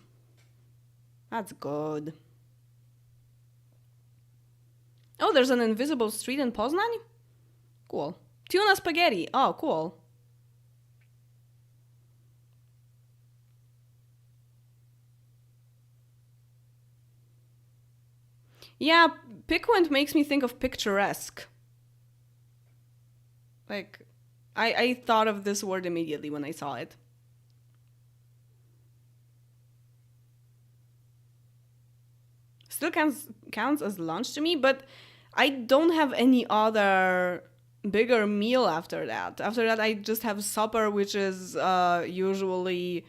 That's good. Oh, there's an invisible street in Poznan? Cool. Tuna spaghetti. Oh, cool. Yeah, piquant makes me think of picturesque. Like, I thought of this word immediately when I saw it. Still counts as lunch to me, but I don't have any other bigger meal after that. After that, I just have supper, which is usually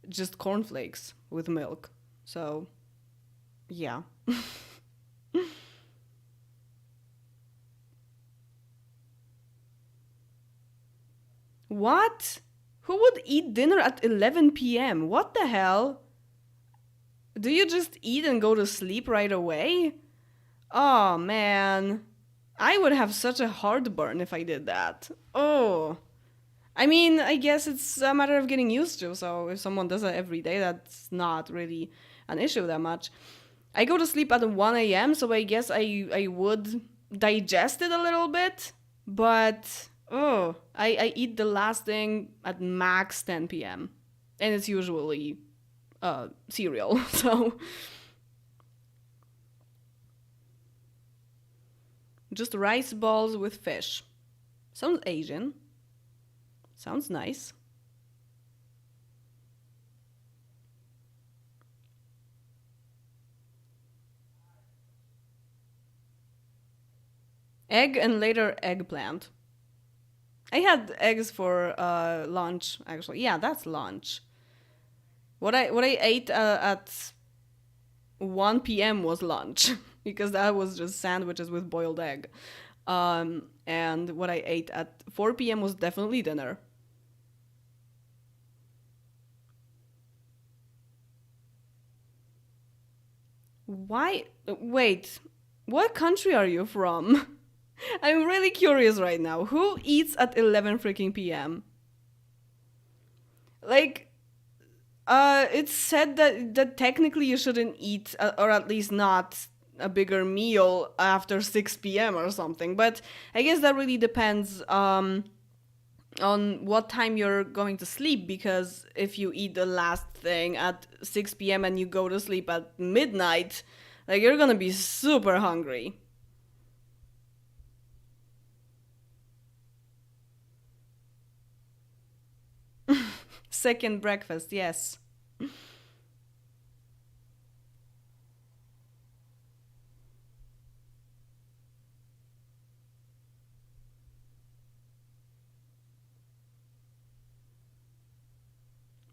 just cornflakes with milk. So, yeah. What? Who would eat dinner at 11 p.m.? What the hell? Do you just eat and go to sleep right away? Oh man. I would have such a heartburn if I did that. Oh. I mean, I guess it's a matter of getting used to, so if someone does it every day, that's not really an issue that much. I go to sleep at 1 a.m., so I guess I would digest it a little bit, but I eat the last thing at max 10 p.m. And it's usually cereal, so just rice balls with fish. Sounds Asian. Sounds nice. Egg and later eggplant. I had eggs for lunch actually. Yeah, that's lunch. What I ate at 1 p.m. was lunch because that was just sandwiches with boiled egg. And what I ate at 4 p.m. was definitely dinner. Why? Wait, what country are you from? I'm really curious right now. Who eats at 11 freaking p.m.? Like, it's said that technically you shouldn't eat, or at least not a bigger meal after 6 p.m. or something. But I guess that really depends on what time you're going to sleep, because if you eat the last thing at 6 p.m. and you go to sleep at midnight, like you're gonna be super hungry. Second breakfast, yes.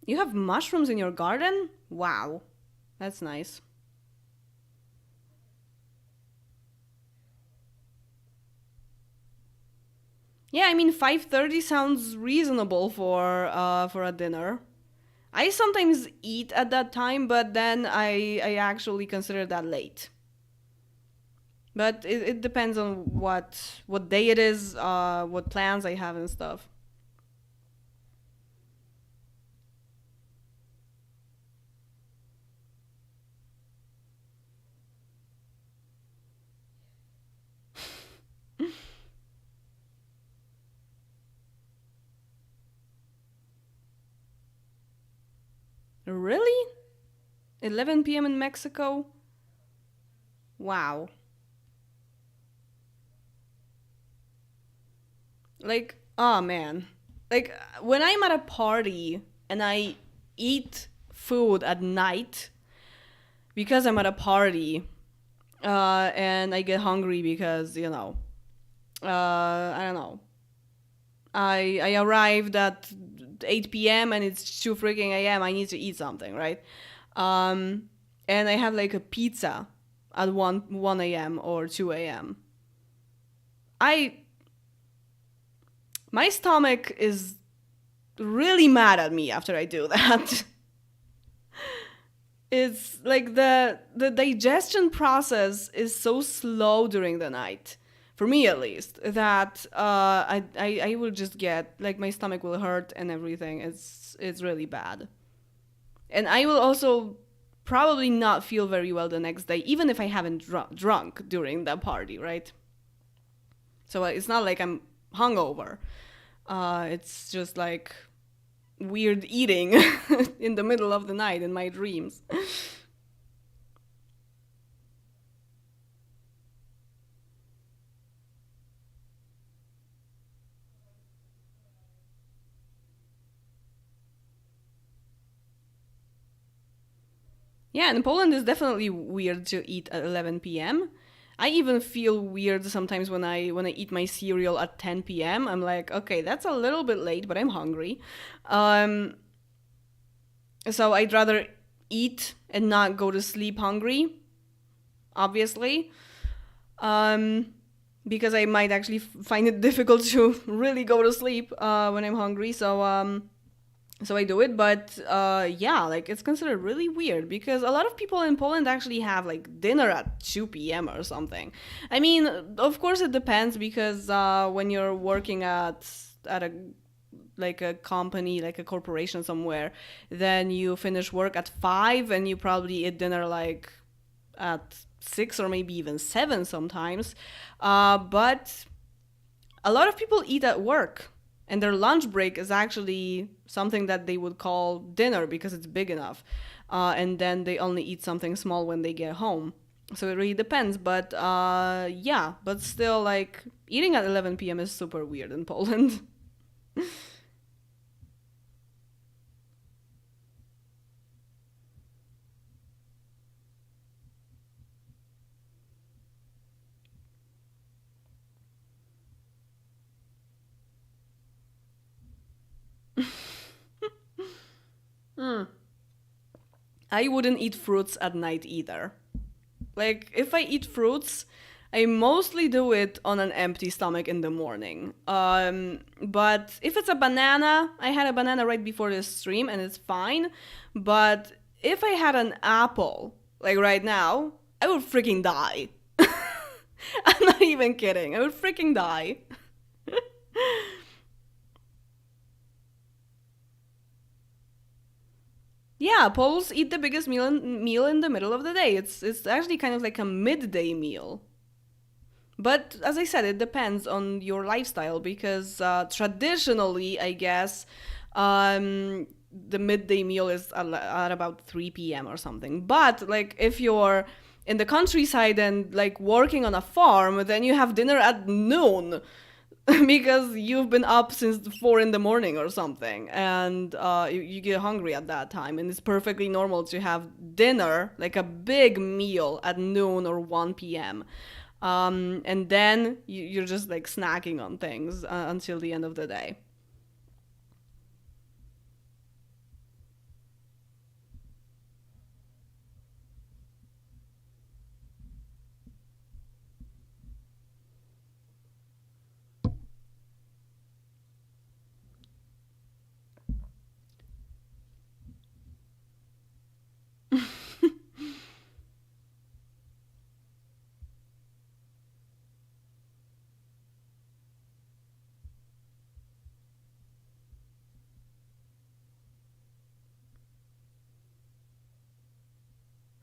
You have mushrooms in your garden? Wow, that's nice. Yeah, I mean 5:30 sounds reasonable for a dinner. I sometimes eat at that time, but then I actually consider that late. But it depends on what day it is, what plans I have and stuff. Really? 11 p.m. in Mexico? Wow. Like, oh man. Like when I'm at a party and I eat food at night because I'm at a party, and I get hungry because, I don't know. I arrived at 8 p.m. and it's 2 freaking a.m. I need to eat something, right? Um, and I have like a pizza at 1 a.m. or 2 a.m. I My stomach is really mad at me after I do that. It's like the digestion process is so slow during the night, for me at least, that I will just get like my stomach will hurt and everything. It's really bad, and I will also probably not feel very well the next day, even if I haven't drunk during that party, right? So it's not like I'm hungover. It's just like weird eating in the middle of the night in my dreams. Yeah, in Poland it's definitely weird to eat at 11 p.m. I even feel weird sometimes when I eat my cereal at 10 p.m. I'm like, okay, that's a little bit late, but I'm hungry. Um, so I'd rather eat and not go to sleep hungry, obviously, um, because I might actually find it difficult to really go to sleep when I'm hungry. So I do it, but yeah, like it's considered really weird because a lot of people in Poland actually have like dinner at 2 p.m. or something. I mean, of course it depends because when you're working at a like a company, like a corporation somewhere, then you finish work at 5 and you probably eat dinner like at 6 or maybe even 7 sometimes. But a lot of people eat at work, and their lunch break is actually something that they would call dinner because it's big enough. And then they only eat something small when they get home. So it really depends. But yeah, but still, like, eating at 11 p.m. is super weird in Poland. Hmm. I wouldn't eat fruits at night either. Like, if I eat fruits, I mostly do it on an empty stomach in the morning. But if it's a banana, I had a banana right before this stream and it's fine. But if I had an apple, like right now, I would freaking die. I'm not even kidding. I would freaking die. Yeah, Poles eat the biggest meal in the middle of the day. It's actually kind of like a midday meal. But as I said, it depends on your lifestyle because traditionally, I guess, the midday meal is at about 3 p.m. or something. But like if you're in the countryside and like working on a farm, then you have dinner at noon because you've been up since 4 in the morning or something, and you get hungry at that time, and it's perfectly normal to have dinner, like a big meal, at noon or 1 p.m. And then you're just like snacking on things until the end of the day.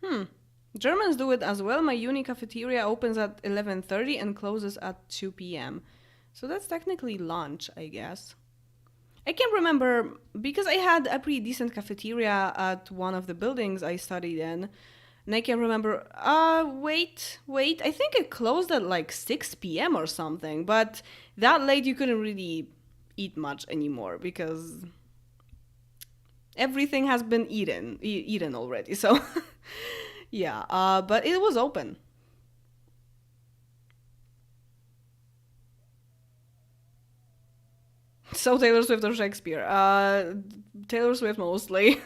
Hmm. Germans do it as well. My uni cafeteria opens at 11:30 and closes at 2 p.m. So that's technically lunch, I guess. I can't remember because I had a pretty decent cafeteria at one of the buildings I studied in. And I can't remember. Wait. I think it closed at like 6 p.m. or something. But that late, you couldn't really eat much anymore because everything has been eaten already. So, yeah. But it was open. So Taylor Swift or Shakespeare? Taylor Swift mostly.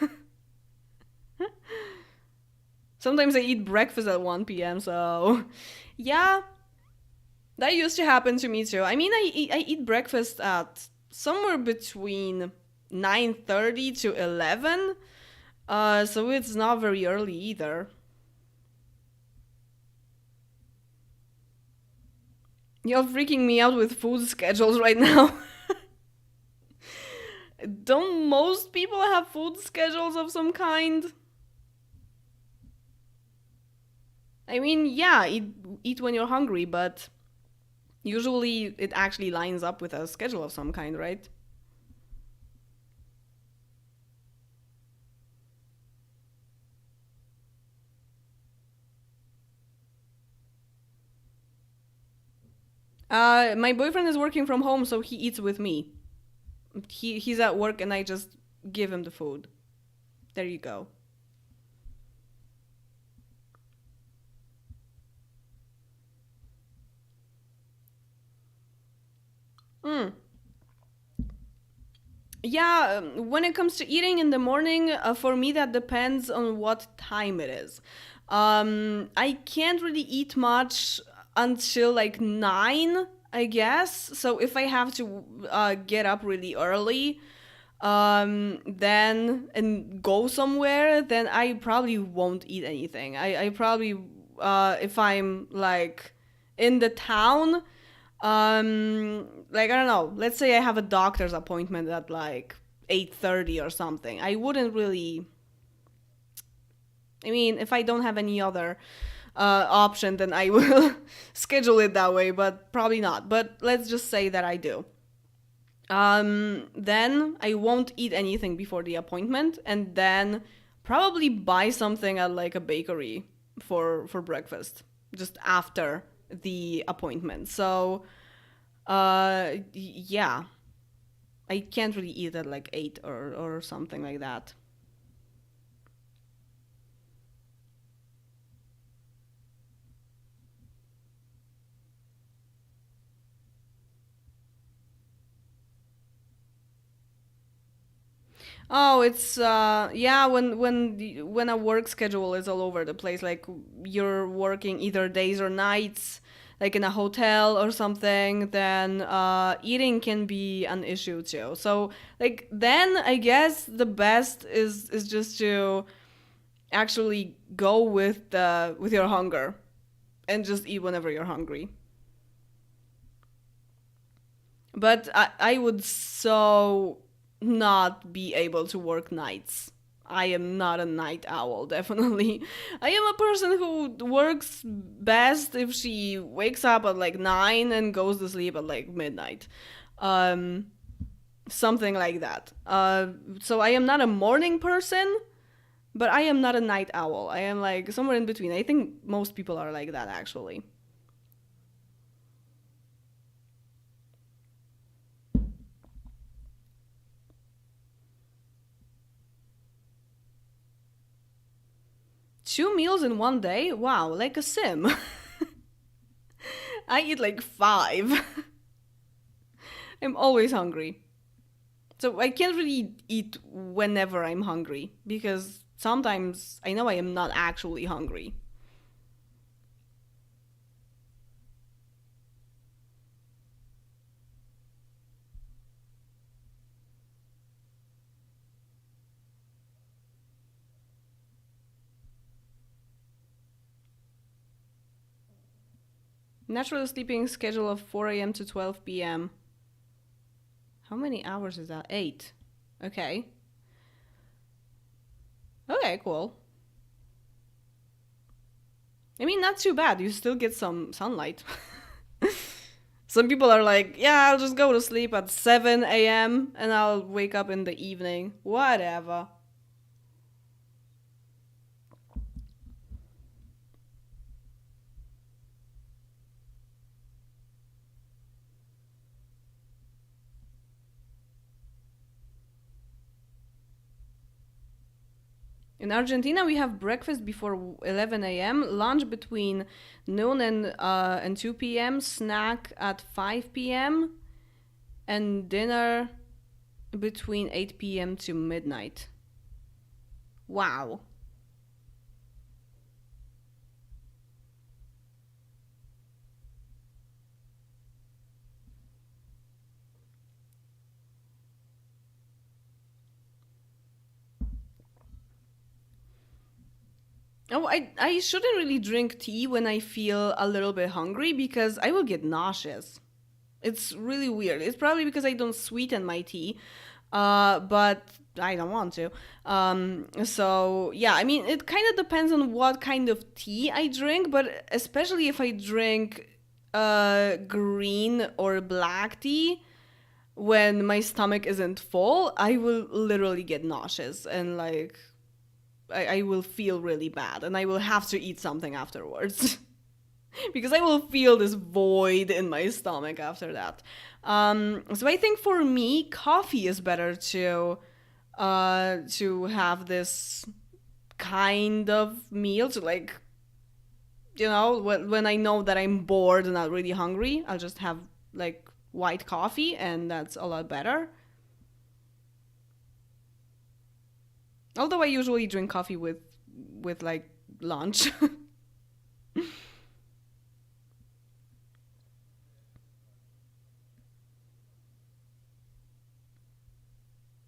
Sometimes I eat breakfast at 1 p.m. So, yeah, that used to happen to me too. I mean, I eat breakfast at somewhere between 9:30 to 11. So it's not very early either. You're freaking me out with food schedules right now. Don't most people have food schedules of some kind? I mean, yeah, eat when you're hungry, but usually it actually lines up with a schedule of some kind, right? My boyfriend is working from home, so he eats with me. He's at work, and I just give him the food. There you go. Mm. Yeah, when it comes to eating in the morning, for me that depends on what time it is. I can't really eat much until like 9, I guess. So if I have to get up really early, then and go somewhere, then I probably won't eat anything. I probably, if I'm like in the town, like I don't know, let's say I have a doctor's appointment at like 8:30 or something. I wouldn't really, I mean, if I don't have any other option, then I will schedule it that way, but probably not. But let's just say that I do. Then I won't eat anything before the appointment, and then probably buy something at like a bakery for breakfast just after the appointment. So, yeah, I can't really eat at like 8 or something like that. Oh, it's yeah, when a work schedule is all over the place, like you're working either days or nights, like in a hotel or something, then eating can be an issue too. So like then I guess the best is just to actually go with the with your hunger and just eat whenever you're hungry. But I would so not be able to work nights. I am not a night owl, definitely. I am a person who works best if she wakes up at like 9 and goes to sleep at like midnight. Um, Something like that. So I am not a morning person, but I am not a night owl. I am like somewhere in between. I think most people are like that, actually. 2 meals in one day? Wow, like a sim. I eat like five. I'm always hungry. So I can't really eat whenever I'm hungry because sometimes I know I am not actually hungry. Natural sleeping schedule of 4 a.m. to 12 p.m. How many hours is that? 8. Okay. Okay, cool. I mean, not too bad. You still get some sunlight. Some people are like, yeah, I'll just go to sleep at 7 a.m. and I'll wake up in the evening. Whatever. In Argentina, we have breakfast before 11 a.m., lunch between noon and 2 p.m., snack at 5 p.m., and dinner between 8 p.m. to midnight. Wow. Oh, I shouldn't really drink tea when I feel a little bit hungry because I will get nauseous. It's really weird. It's probably because I don't sweeten my tea, but I don't want to. So yeah, I mean, it kind of depends on what kind of tea I drink, but especially if I drink green or black tea when my stomach isn't full, I will literally get nauseous and like I will feel really bad and I will have to eat something afterwards. Because I will feel this void in my stomach after that. So I think for me, coffee is better to have this kind of meal to like, when I know that I'm bored and not really hungry, I'll just have like white coffee and that's a lot better. Although I usually drink coffee with like lunch.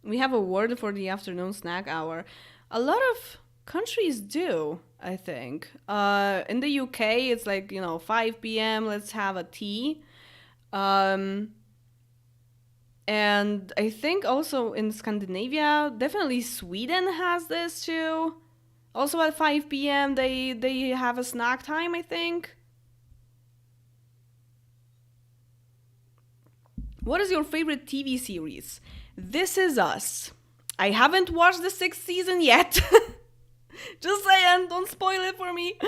We have a word for the afternoon snack hour. A lot of countries do, I think. In the UK, it's like, 5 p.m., let's have a tea. Um, and I think also in Scandinavia, definitely Sweden has this too. Also at 5 p.m., they have a snack time, I think. What is your favorite TV series? This Is Us. I haven't watched the sixth season yet. Just saying, don't spoil it for me.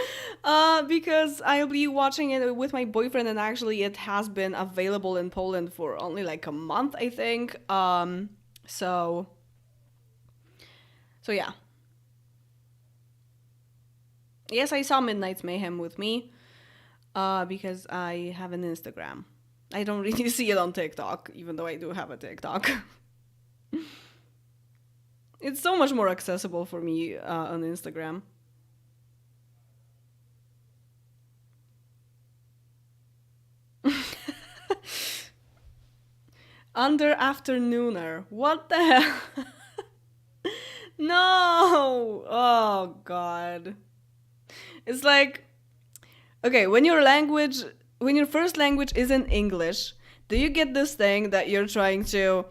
Because I'll be watching it with my boyfriend, and actually, it has been available in Poland for only like a month, I think. So, so yeah. Yes, I saw Midnight's Mayhem with me. Because I have an Instagram. I don't really see it on TikTok, even though I do have a TikTok. It's so much more accessible for me on Instagram. Under afternooner. What the hell? No! Oh, God. It's like, okay, when your first language isn't English, do you get this thing that you're trying to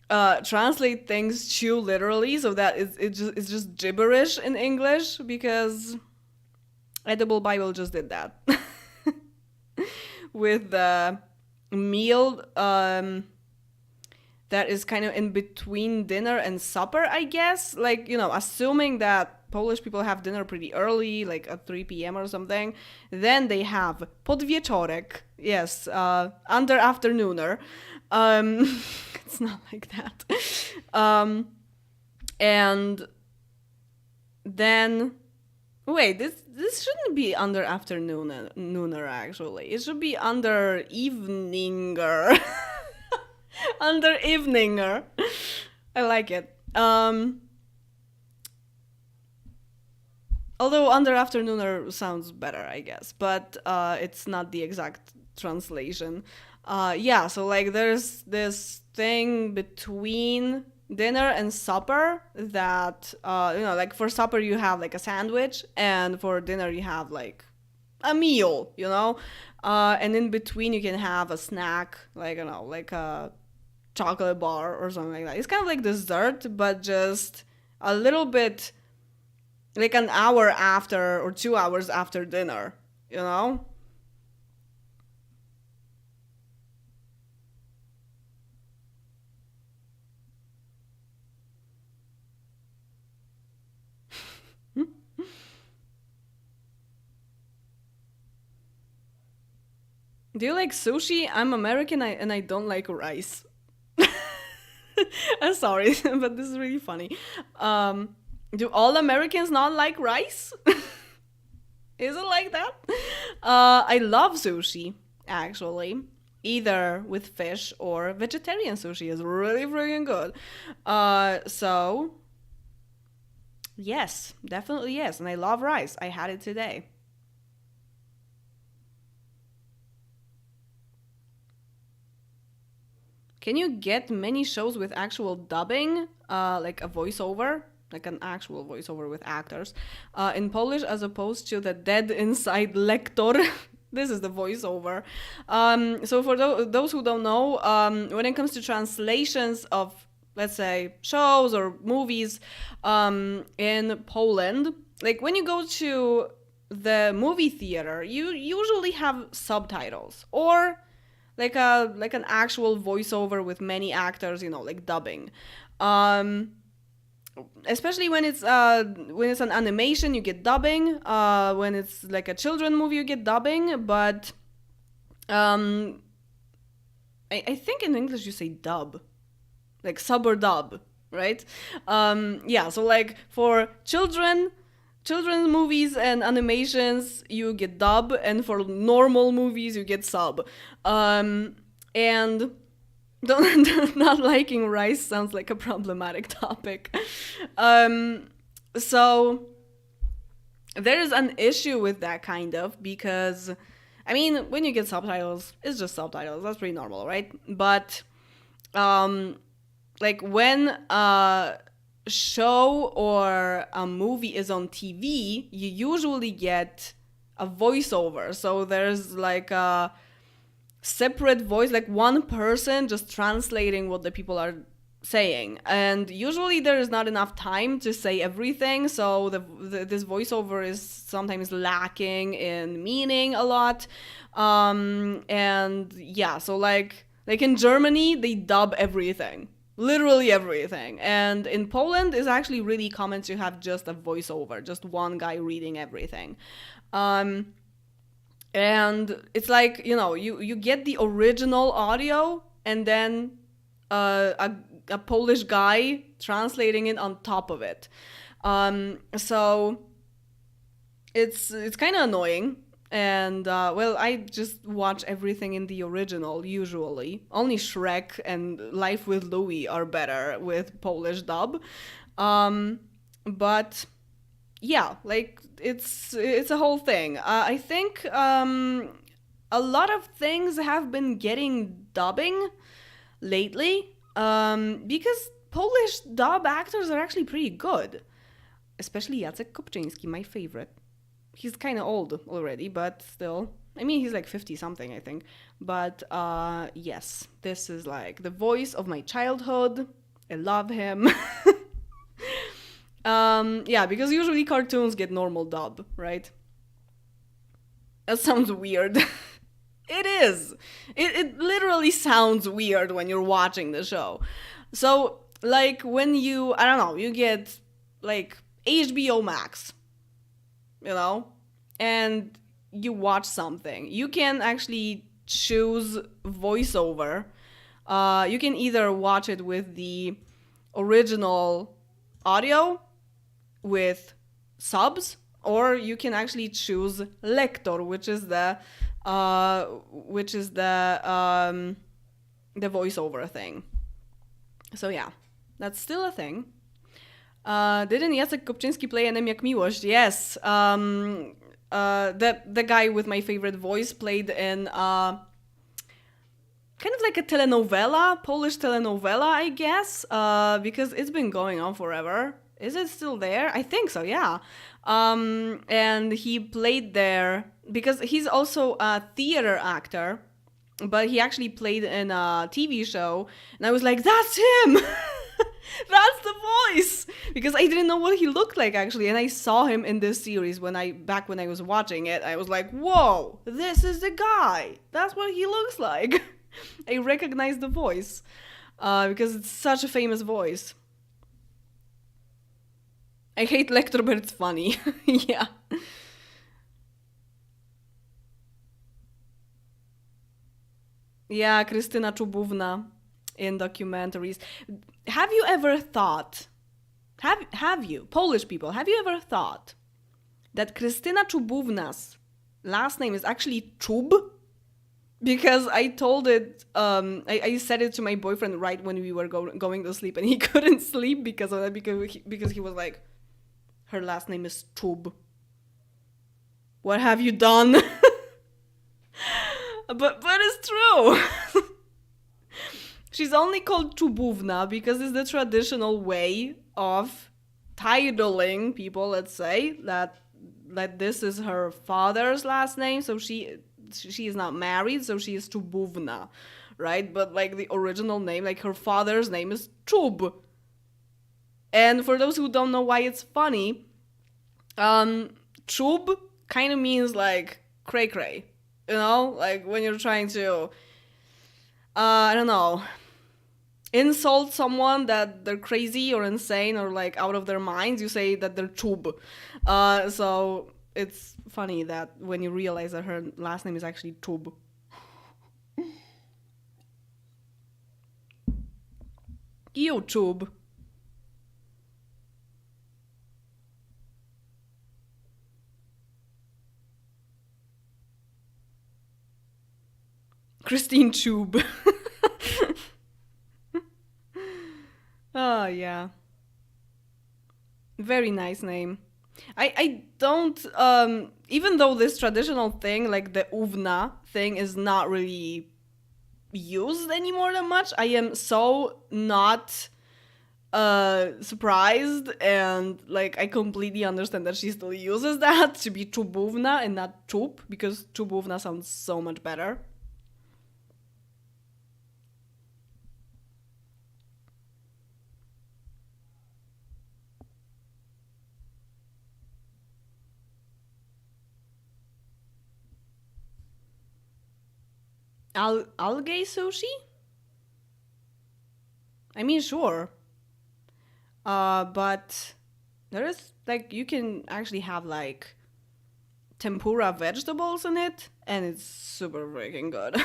translate things too literally, so that it's just gibberish in English, because Edible Bible just did that with the meal that is kind of in between dinner and supper, I guess. Like, assuming that Polish people have dinner pretty early, like at 3 p.m. or something, then they have podwieczorek, yes, under afternooner. It's not like that. And then, wait, this shouldn't be under afternooner, actually. It should be under eveninger. Under eveninger. I like it. Although under afternooner sounds better, I guess, but it's not the exact translation. Yeah, so like there's this thing between dinner and supper that, like for supper you have like a sandwich, and for dinner you have like a meal, and in between you can have a snack, like, like a chocolate bar or something like that. It's kind of like dessert, but just a little bit like an hour after or 2 hours after dinner, Do you like sushi? I'm American and I don't like rice. I'm sorry, but this is really funny. Do all Americans not like rice? Is it like that? I love sushi, actually. Either with fish or vegetarian sushi is really freaking good. So, yes, definitely yes. And I love rice. I had it today. Can you get many shows with actual dubbing, like a voiceover, like an actual voiceover with actors, in Polish as opposed to the dead inside lector? This is the voiceover. So for those who don't know, when it comes to translations of, let's say, shows or movies in Poland, like when you go to the movie theater, you usually have subtitles or like an actual voiceover with many actors, like dubbing. Especially when it's an animation, you get dubbing. When it's like a children movie, you get dubbing. But I think in English you say dub, like sub or dub, right? Yeah. So like for children's movies and animations, you get dub, and for normal movies, you get sub. And not liking rice sounds like a problematic topic. So there is an issue with that, kind of, because, I mean, when you get subtitles, it's just subtitles. That's pretty normal, right? But like when a show or a movie is on TV, you usually get a voiceover. So there's like a separate voice, like one person just translating what the people are saying. And usually there is not enough time to say everything, so this voiceover is sometimes lacking in meaning a lot. And yeah, so like in Germany, they dub everything. Literally everything. And in Poland, it's actually really common to have just a voiceover, just one guy reading everything. And it's like, you get the original audio and then a Polish guy translating it on top of it. So it's kind of annoying. And, well, I just watch everything in the original, usually. Only Shrek and Life with Louie are better with Polish dub. But, yeah, like, it's a whole thing. I think a lot of things have been getting dubbing lately, because Polish dub actors are actually pretty good. Especially Jacek Kopczyński, my favorite. He's kind of old already, but still, I mean, he's like 50 something, I think. But yes, this is like the voice of my childhood. I love him. Yeah, because usually cartoons get normal dub, right? That sounds weird. It is. It literally sounds weird when you're watching the show. So, like, when you, I don't know, you get, like, HBO Max, you know? And you watch something. You can actually choose voiceover. You can either watch it with the original audio with subs, or you can actually choose lector, which is the voiceover thing. So yeah, that's still a thing. Didn't Jacek Kopczynski play NM Jak Miłość? Yes. The guy with my favorite voice played in kind of like a telenovela, Polish telenovela, I guess, because it's been going on forever. Is it still there? I think so, yeah. And he played there because he's also a theater actor, but he actually played in a TV show, and I was like, that's him! That's the voice! Because I didn't know what he looked like, actually, and I saw him in this series back when I was watching it. I was like, whoa, this is the guy! That's what he looks like! I recognized the voice, because it's such a famous voice. I hate Lecter, but it's funny. Yeah. Yeah, Krystyna Czubówna in documentaries. Have you ever thought, have you, Polish people, have you ever thought that Krystyna Czubówna's last name is actually Czub? Because I told it, I said it to my boyfriend right when we were going to sleep, and he couldn't sleep because of that, because he was like, her last name is Czub. What have you done? but it's true. She's only called Czubówna because it's the traditional way of titling people, let's say, that this is her father's last name, so she is not married, so she is Czubówna, right? But like the original name, like her father's name is Czub. And for those who don't know why it's funny, Czub kind of means like cray cray, you know, like when you're trying to, I don't know, insult someone that they're crazy or insane or like out of their minds, you say that they're Czub. So it's funny that when you realize that her last name is actually Czub. You Czub. Christine Chub. Oh, yeah. Very nice name. I don't, even though this traditional thing, like the uvna thing, is not really used anymore that much, I am so not surprised, and like I completely understand that she still uses that to be Czubówna and not Czub, because Czubówna sounds so much better. Algae sushi? I mean, sure. But there is, like, you can actually have, like, tempura vegetables in it, and it's super freaking good.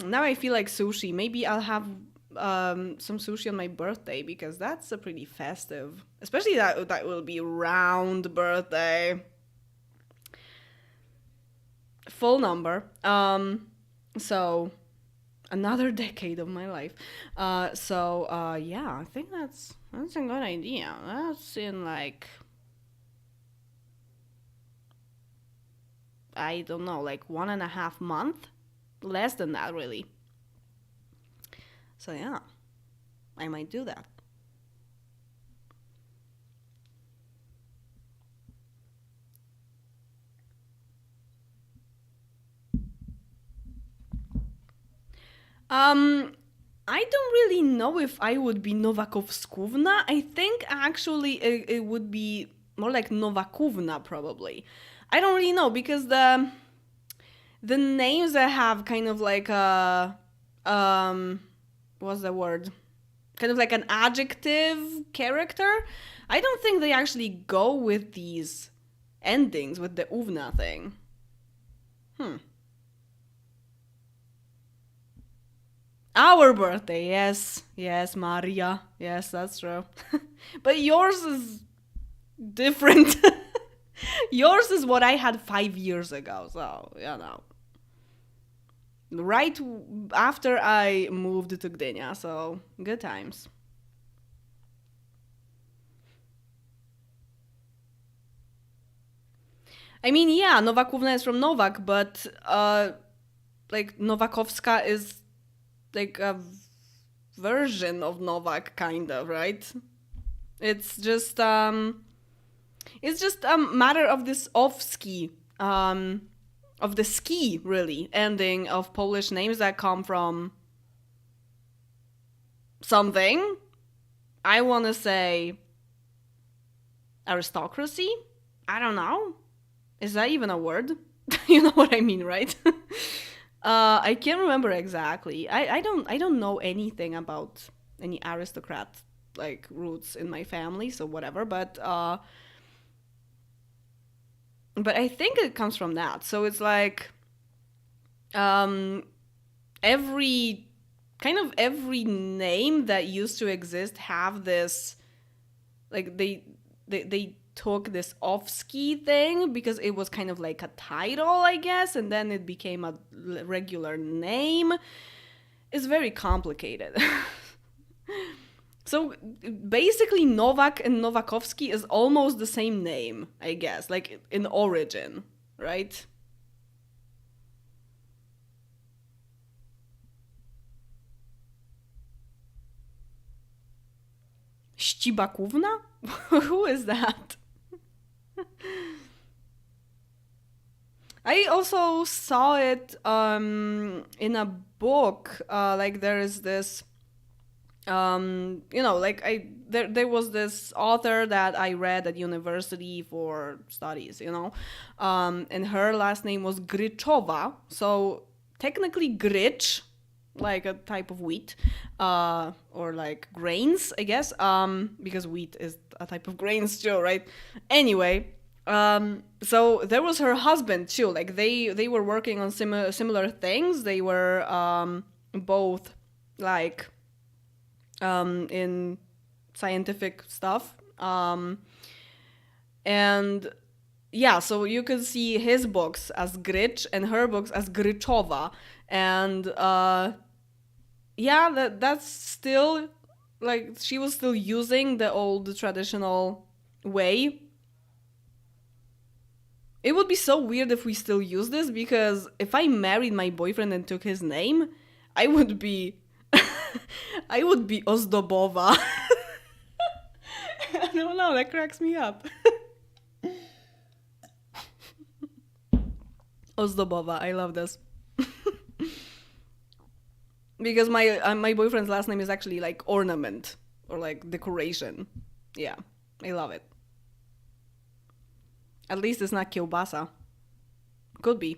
Now I feel like sushi. Maybe I'll have some sushi on my birthday, because that's a pretty festive, especially that will be round birthday, full number. So another decade of my life. Yeah, I think that's a good idea. That's in like, I don't know, like 1.5 months, less than that really. So yeah, I might do that. Um, I don't really know if I would be Novakovskuvna. I think actually it would be more like Novakovna probably. I don't really know because the names that have kind of like a what's the word? Kind of like an adjective character. I don't think they actually go with these endings with the uvna thing. Hmm. Our birthday, yes. Yes, Maria. Yes, that's true. But yours is different. Yours is what I had 5 years ago, so, you know. Right after I moved to Gdynia, so good times. I mean, yeah, Nowakovna is from Novak, but like Nowakovska is like a version of Novak, kind of, right? It's just it's just a matter of this ovski, of the ski really ending of Polish names that come from something. I want to say aristocracy. I don't know. Is that even a word? You know what I mean, right? I can't remember exactly. I don't know anything about any aristocrat like roots in my family, so whatever. But I think it comes from that. So it's like um, every every name that used to exist have this like they took this off ski thing because it was kind of like a title, I guess, and then it became a regular name. It's very complicated. So basically, Novak and Novakovsky is almost the same name, I guess, like in origin, right? Ścibakówna? Who is that? I also saw it in a book. Like there is this, like there was this author that I read at university for studies. And her last name was Gryczova. So technically Grycz, like a type of wheat, or like grains, I guess, because wheat is a type of grains too, right? Anyway, so there was her husband too. Like they were working on similar things. They were both like in scientific stuff, and yeah, so you could see his books as Grycz and her books as Gryczova, and yeah, that's still like she was still using the old traditional way. It would be so weird if we still use this because if I married my boyfriend and took his name, I would be I would be Ozdobova. I don't know, that cracks me up. Ozdobova, I love this. Because my boyfriend's last name is actually like ornament or like decoration. Yeah, I love it. At least it's not kielbasa. Could be.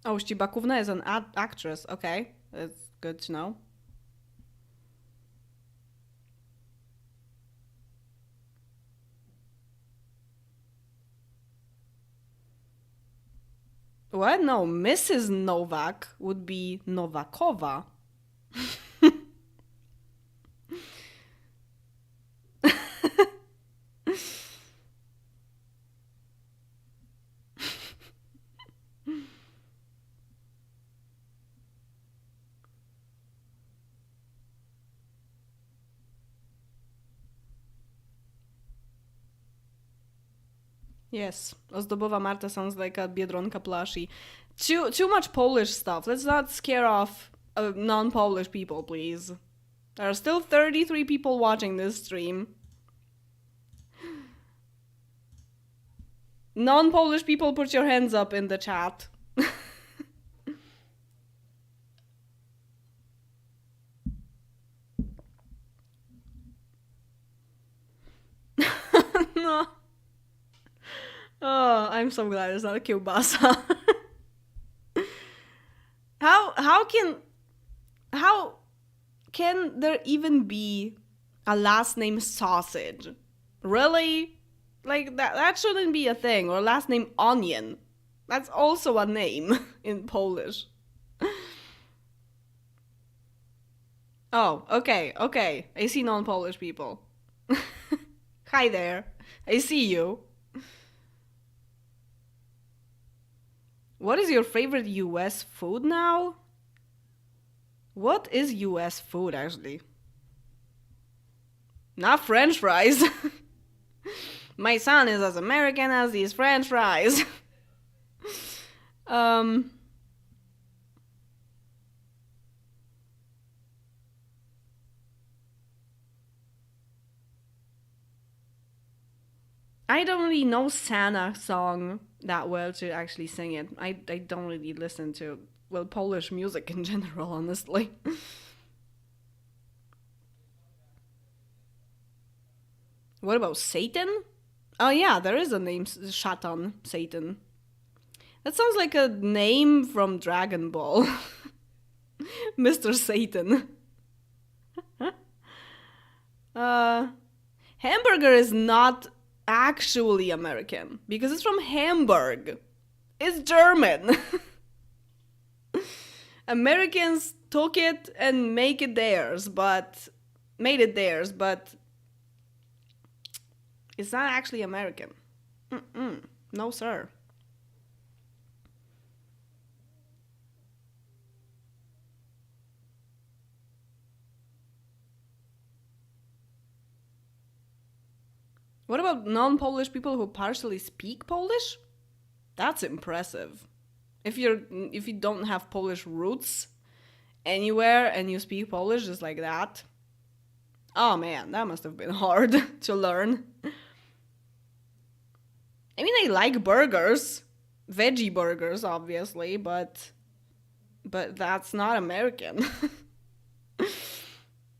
Oh, Shibakuvna is an actress. Okay, that's good to know. What? No, Mrs. Novak would be Novakova. Yes, Ozdobowa Marta sounds like a Biedronka plushie. Too much Polish stuff. Let's not scare off non-Polish people, please. There are still 33 people watching this stream. Non-Polish people, put your hands up in the chat. No. Oh, I'm so glad it's not a kielbasa. how can there even be a last name sausage? Really? Like that shouldn't be a thing. Or last name onion. That's also a name in Polish. Oh, okay. I see non-Polish people. Hi there. I see you. What is your favorite US food now? What is US food actually? Not French fries. My son is as American as these French fries. um I don't really know Santa song that well to actually sing it. I don't really listen to, well, Polish music in general, honestly. What about Satan? Oh yeah, there is a name, Shatan, Satan. That sounds like a name from Dragon Ball. Mr. Satan. Hamburger is not actually American because it's from Hamburg. It's German. Americans took it and made it theirs, but it's not actually American. No, sir. What about non-Polish people who partially speak Polish? That's impressive. If you don't have Polish roots anywhere and you speak Polish just like that, oh man, that must have been hard to learn. I mean, I like burgers, veggie burgers, obviously, but that's not American.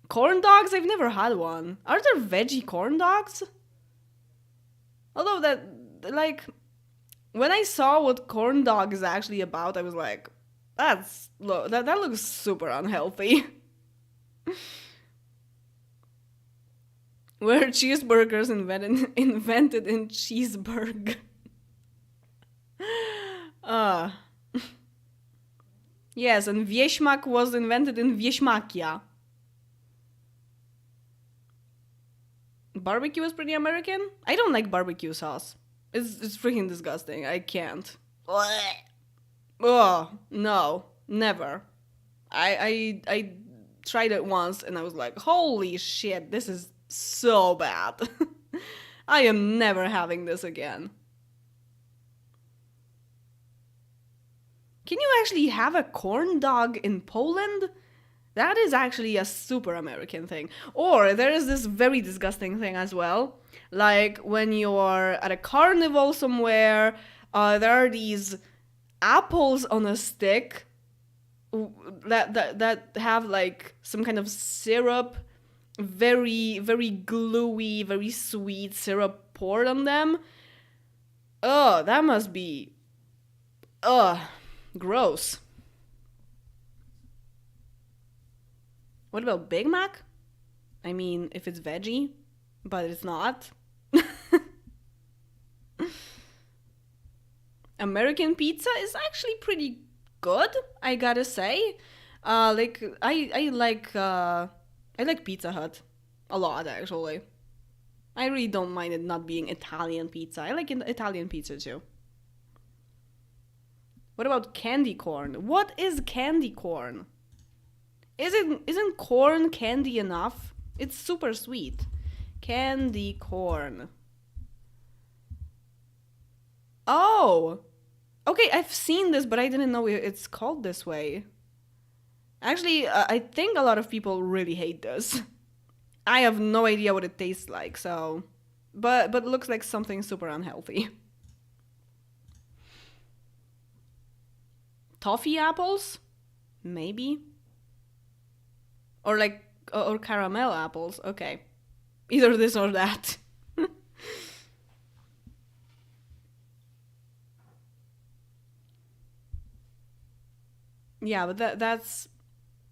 Corn dogs? I've never had one. Are there veggie corn dogs? Although that, like, when I saw what corn dog is actually about, I was like, that looks super unhealthy. Were cheeseburgers invented in Cheeseburg? uh. Yes, and Wieśmak was invented in Wieśmakia. Barbecue is pretty American? I don't like barbecue sauce. It's freaking disgusting. I can't. Oh, no. Never. I tried it once and I was like, holy shit, this is so bad. I am never having this again. Can you actually have a corn dog in Poland? That is actually a super American thing. Or there is this very disgusting thing as well. Like when you're at a carnival somewhere, there are these apples on a stick that have like some kind of syrup, very, very gluey, very sweet syrup poured on them. Oh, that must be, gross. What about Big Mac? I mean, if it's veggie, but it's not. American pizza is actually pretty good, I gotta say. Like I like Pizza Hut a lot actually. I really don't mind it not being Italian pizza. I like Italian pizza too. What about candy corn? What is candy corn? Isn't corn candy enough? It's super sweet. Candy corn. Oh! Okay, I've seen this, but I didn't know it's called this way. Actually, I think a lot of people really hate this. I have no idea what it tastes like, so... But it looks like something super unhealthy. toffee apples, maybe, or like or caramel apples. Okay, either this or that. Yeah, but that's.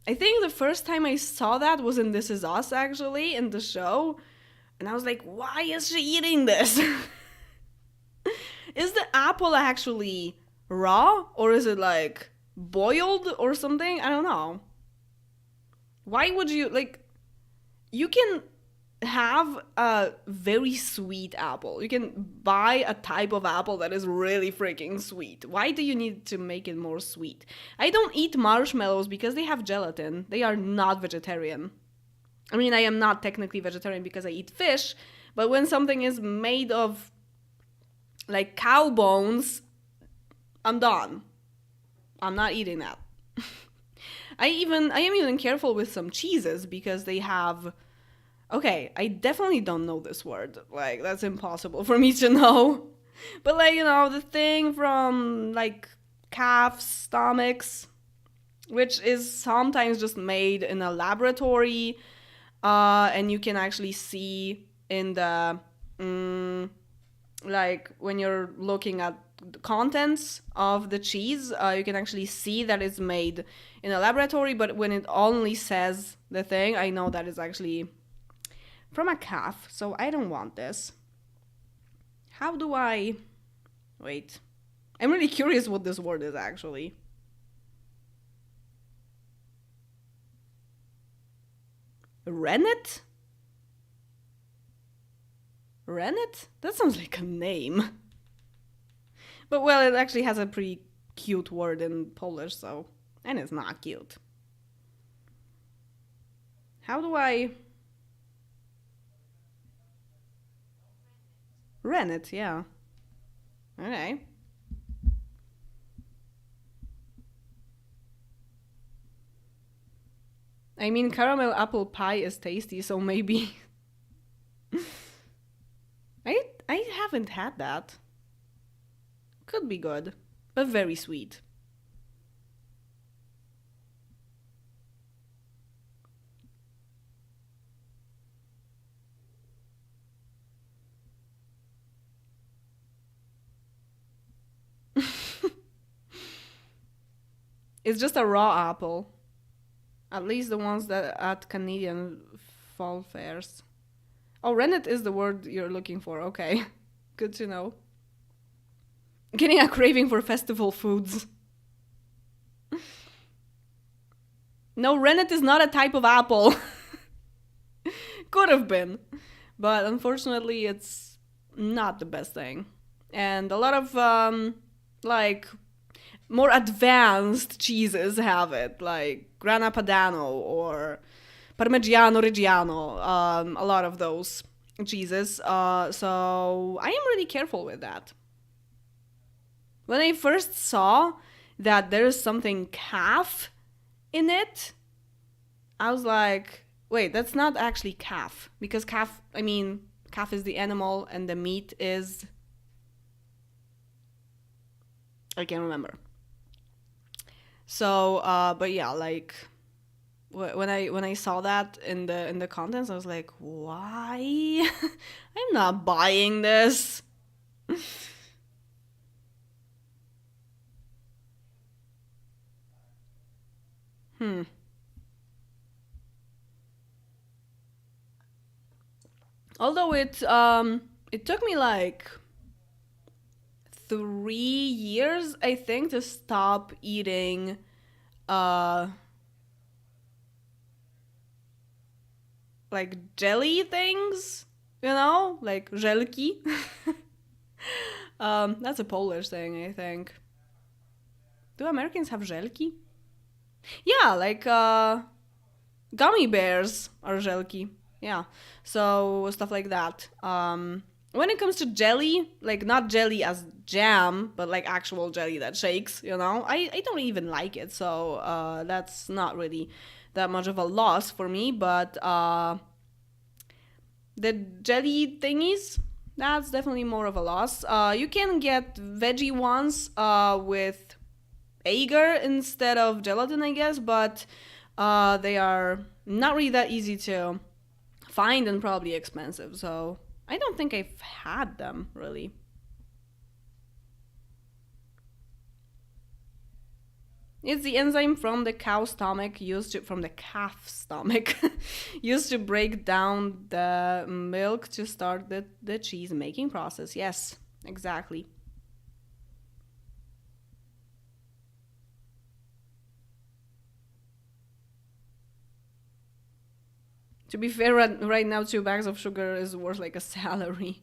I think the first time I saw that was in This Is Us, actually, in the show, and I was like, why is she eating this? Is the apple actually raw, or is it like boiled or something? I don't know. Why would you like? You can have a very sweet apple. You can buy a type of apple that is really freaking sweet. Why do you need to make it more sweet? I don't eat marshmallows because they have gelatin. They are not vegetarian. I mean, I am not technically vegetarian because I eat fish, but when something is made of like cow bones, I'm done. I'm not eating that. I am even careful with some cheeses because they have. Okay, I definitely don't know this word. Like, that's impossible for me to know. But, like, the thing from, like, calves' stomachs, which is sometimes just made in a laboratory, and you can actually see in the, like, when you're looking at the contents of the cheese, you can actually see that it's made in a laboratory, but when it only says the thing, I know that it's actually from a calf, so I don't want this. How do I... Wait. I'm really curious what this word is actually. Rennet? Rennet? That sounds like a name. But well, it actually has a pretty cute word in Polish, so... And it's not cute. How do I... Rennet, yeah. Okay. I mean, caramel apple pie is tasty, so maybe. I haven't had that. Could be good, but very sweet. It's just a raw apple. At least the ones that at Canadian fall fairs. Oh, rennet is the word you're looking for. Okay. Good to know. Getting a craving for festival foods. No, rennet is not a type of apple. Could have been. But unfortunately, it's not the best thing. And a lot of, like, more advanced cheeses have it, like Grana Padano or Parmigiano Reggiano, a lot of those cheeses. So I am really careful with that. When I first saw that there's something calf in it, I was like, wait, that's not actually calf. Because calf is the animal and the meat is... I can't remember. So, but yeah, like when I saw that in the contents, I was like, why? I'm not buying this. Although it took me like 3 years, I think, to stop eating uh like jelly things, like żelki. That's a Polish thing, I think. Do Americans have żelki? Yeah, like gummy bears are żelki. Yeah. So stuff like that. When it comes to jelly, like not jelly as jam, but like actual jelly that shakes, I don't even like it. So that's not really that much of a loss for me. But the jelly thingies, that's definitely more of a loss. You can get veggie ones with agar instead of gelatin, I guess, but they are not really that easy to find and probably expensive. So I don't think I've had them really. It's the enzyme from the cow's stomach from the calf's stomach used to break down the milk to start the cheese making process. Yes, exactly. To be fair, right now 2 bags of sugar is worth like a salary.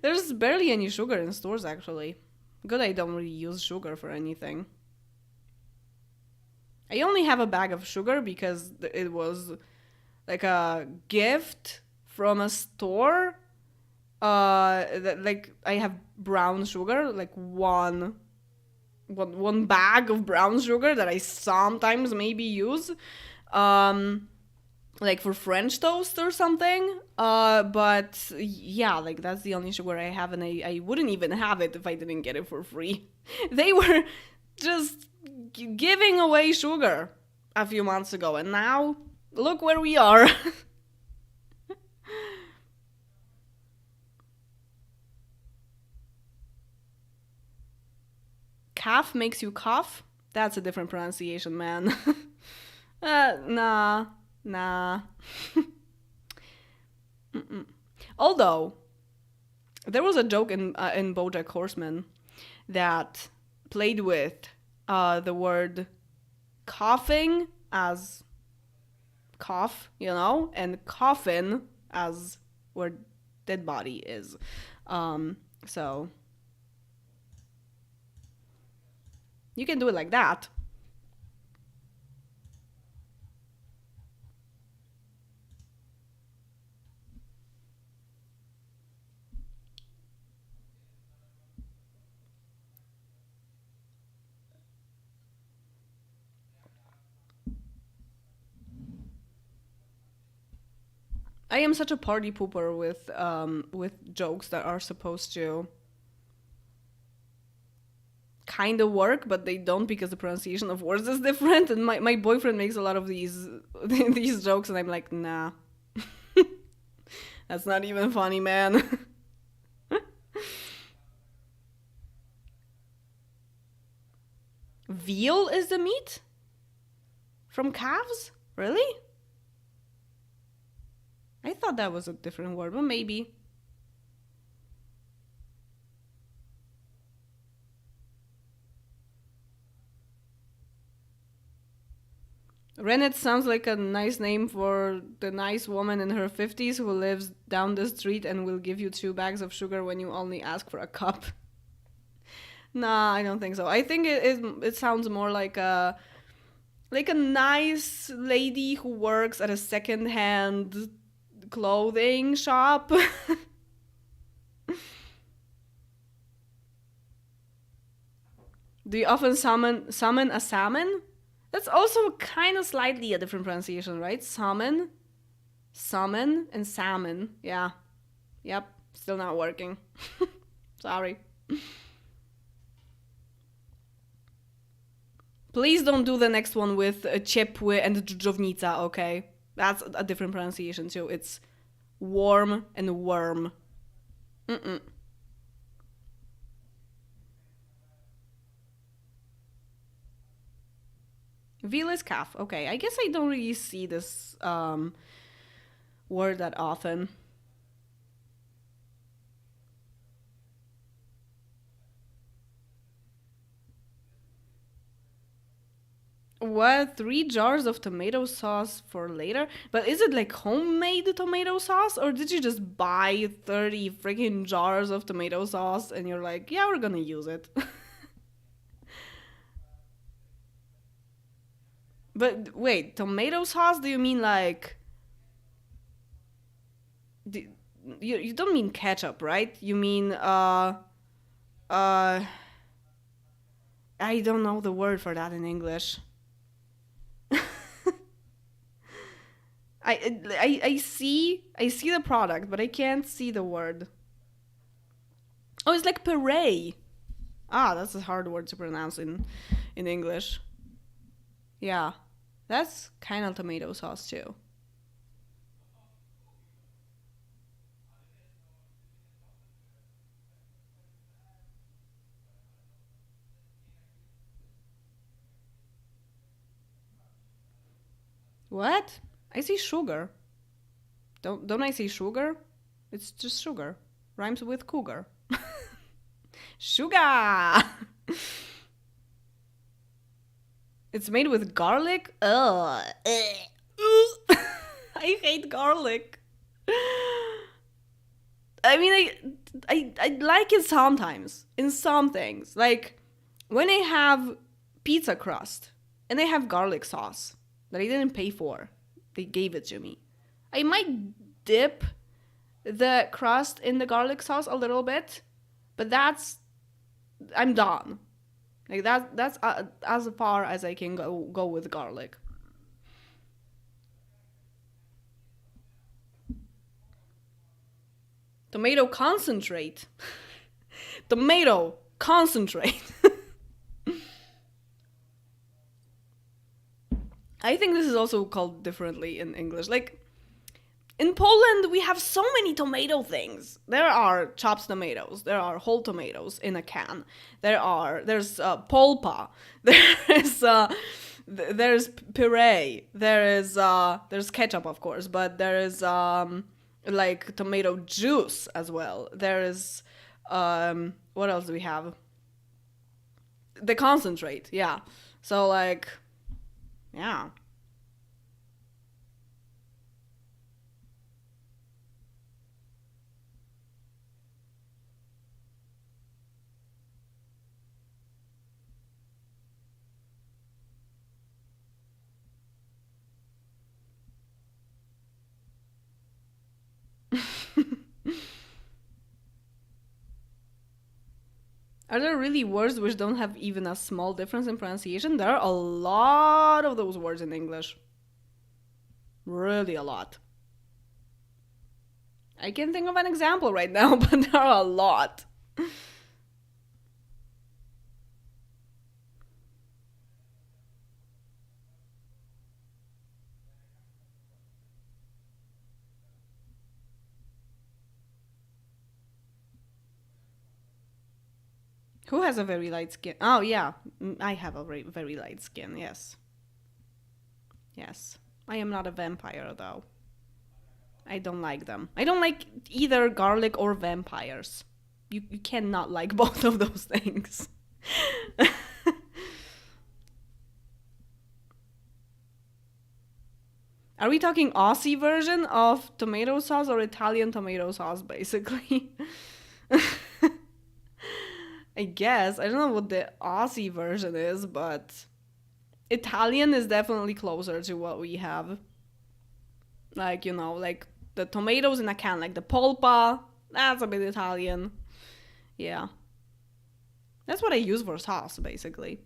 There's barely any sugar in stores actually. Good I don't really use sugar for anything. I only have a bag of sugar because it was like a gift from a store. Like I have brown sugar, like one bag of brown sugar that I sometimes maybe use, um, like for French toast or something. But yeah, like that's the only sugar I have, and I wouldn't even have it if I didn't get it for free. They were just giving away sugar a few months ago, and now look where we are. Calf makes you cough? That's a different pronunciation, man. Nah, nah. Although there was a joke in BoJack Horseman that played with the word coughing as cough, and coffin as where dead body is. So you can do it like that. I am such a party pooper with jokes that are supposed to kind of work, but they don't because the pronunciation of words is different. And my boyfriend makes a lot of these these jokes, and I'm like, nah, that's not even funny, man. Veal is the meat from calves? Really? I thought that was a different word, but maybe. Rennet sounds like a nice name for the nice woman in her 50s who lives down the street and will give you 2 bags of sugar when you only ask for a cup. Nah, I don't think so. I think it sounds more like a nice lady who works at a second-hand clothing shop. Do you often summon a salmon? That's also kind of slightly a different pronunciation, right? Summon, and salmon. Yeah. Yep. Still not working. Sorry. Please don't do the next one with ciepły and dżdżownica, okay? That's a different pronunciation too. It's warm and worm. Mm-mm. Veal is calf. Okay, I guess I don't really see this word that often. What? 3 jars of tomato sauce for later? But is it like homemade tomato sauce? Or did you just buy 30 freaking jars of tomato sauce and you're like, yeah, we're gonna use it? But wait, tomato sauce? Do you mean like. Do, you don't mean ketchup, right? You mean, uh. I don't know the word for that in English. I see the product, but I can't see the word. Oh, it's like puree. Ah, that's a hard word to pronounce in English. Yeah, that's kind of tomato sauce too. What? I see sugar. Don't I see sugar? It's just sugar. Rhymes with cougar. Sugar! It's made with garlic? Ugh. I hate garlic. I mean, I like it sometimes in some things. Like when I have pizza crust and I have garlic sauce that I didn't pay for, they gave it to me. I might dip the crust in the garlic sauce a little bit, but I'm done. Like that's as far as I can go with garlic. Tomato concentrate. Tomato concentrate. I think this is also called differently in English. Like in Poland, we have so many tomato things. There are chopped tomatoes. There are whole tomatoes in a can. There's polpa. There's puree. There's ketchup, of course, but there is like tomato juice as well. There is what else do we have? The concentrate. Yeah. So like, yeah. Are there really words which don't have even a small difference in pronunciation? There are a lot of those words in English. Really a lot. I can think of an example right now, but there are a lot. Who has a very light skin? Oh, yeah. I have a very light skin, yes. Yes. I am not a vampire, though. I don't like them. I don't like either garlic or vampires. You cannot like both of those things. Are we talking Aussie version of tomato sauce or Italian tomato sauce, basically? I guess. I don't know what the Aussie version is, but Italian is definitely closer to what we have. Like, like the tomatoes in a can, like the polpa, that's a bit Italian. Yeah. That's what I use for sauce, basically.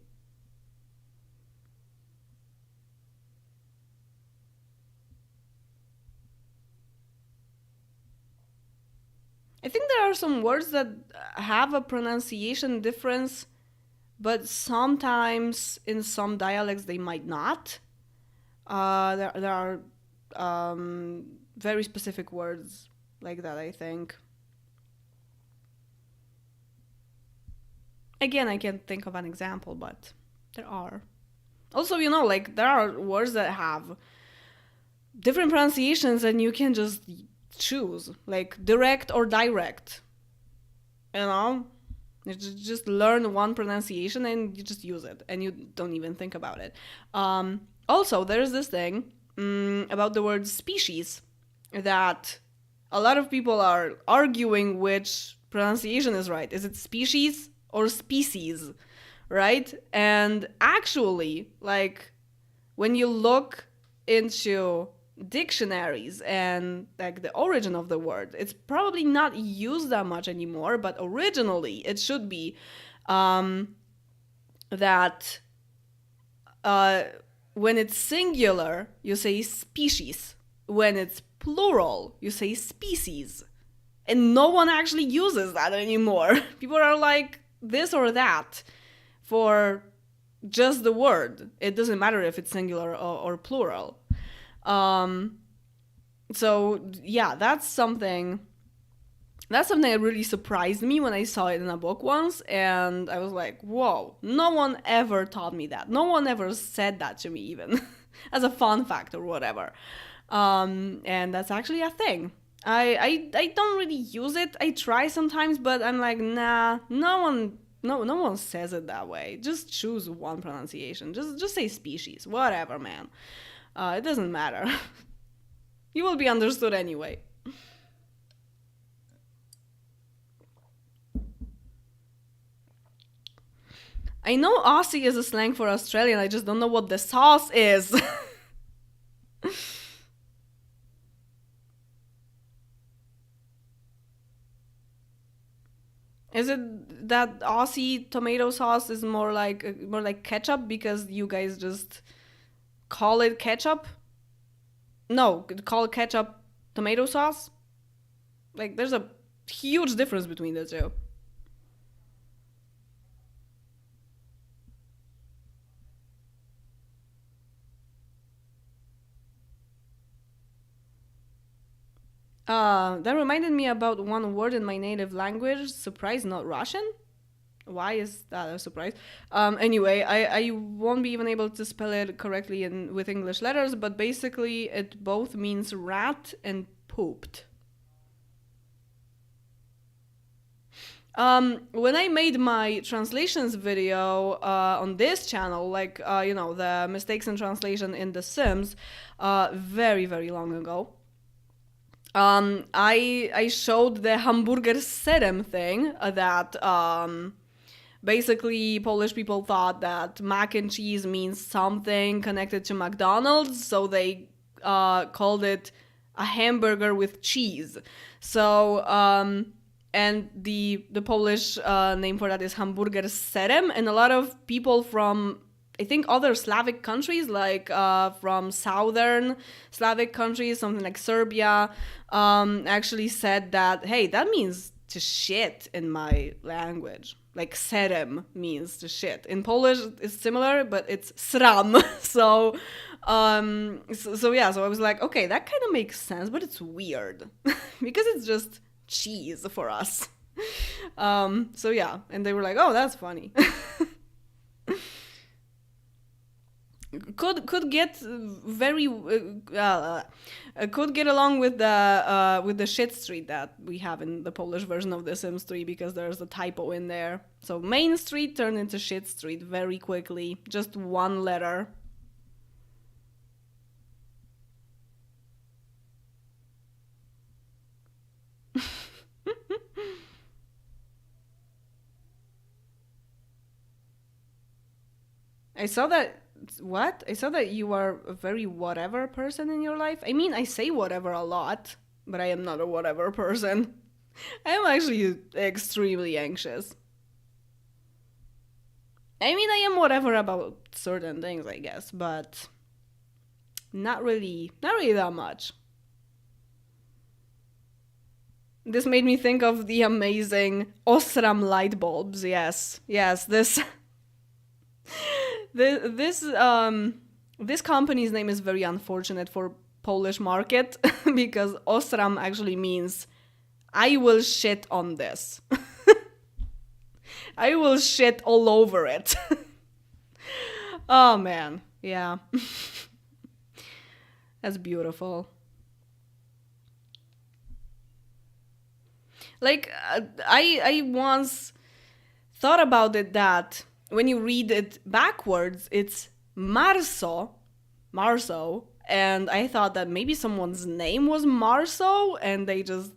I think there are some words that have a pronunciation difference, but sometimes in some dialects they might not. There are very specific words like that, I think. Again, I can't think of an example, but there are. Also, like there are words that have different pronunciations and you can just choose, like direct or direct. You know? You just learn one pronunciation and you just use it and you don't even think about it. Also, there's this thing about the word species that a lot of people are arguing which pronunciation is right. Is it species or species, right? And actually, like when you look into dictionaries and like the origin of the word, it's probably not used that much anymore, but originally it should be that when it's singular you say species, when it's plural you say species, and no one actually uses that anymore. People are like this or that for just the word. It doesn't matter if it's singular or plural. So yeah, that's something that really surprised me when I saw it in a book once, and I was like, whoa, no one ever taught me that. No one ever said that to me, even as a fun fact or whatever. And that's actually a thing. I don't really use it. I try sometimes, but I'm like, nah, no one says it that way. Just choose one pronunciation. Just say species. Whatever, man. It doesn't matter. You will be understood anyway. I know Aussie is a slang for Australian, I just don't know what the sauce is. Is it that Aussie tomato sauce is more like ketchup because you guys just call it ketchup? No, call ketchup tomato sauce? Like there's a huge difference between the two. That reminded me about one word in my native language. Surprise, not Russian. Why is that a surprise? Anyway, I won't be even able to spell it correctly in with English letters, but basically it both means rat and pooped. When I made my translations video on this channel, like the mistakes in translation in The Sims, very very long ago, I showed the hamburger serem thing that basically Polish people thought that mac and cheese means something connected to McDonald's, so they called it a hamburger with cheese. So and the Polish name for that is hamburger serem, and a lot of people from I think other Slavic countries, like from southern Slavic countries, something like Serbia, actually said that, hey, that means to shit in my language. Like serem means to shit. In Polish, it's similar, but it's sram. So yeah, so I was like, okay, that kind of makes sense, but it's weird because it's just cheese for us. So yeah, and they were like, oh, that's funny. Could get very could get along with the shit street that we have in the Polish version of the Sims 3 because there's a typo in there. So Main Street turned into shit street very quickly, just one letter. I saw that. What? I saw that you are a very whatever person in your life. I mean, I say whatever a lot, but I am not a whatever person. I am actually extremely anxious. I mean, I am whatever about certain things, I guess, but not really that much. This made me think of the amazing Osram light bulbs. Yes, yes, this company's name is very unfortunate for Polish market because Osram actually means I will shit on this. I will shit all over it. Oh man, yeah. That's beautiful. Like I once thought about it that when you read it backwards, it's Marso, and I thought that maybe someone's name was Marso, and they just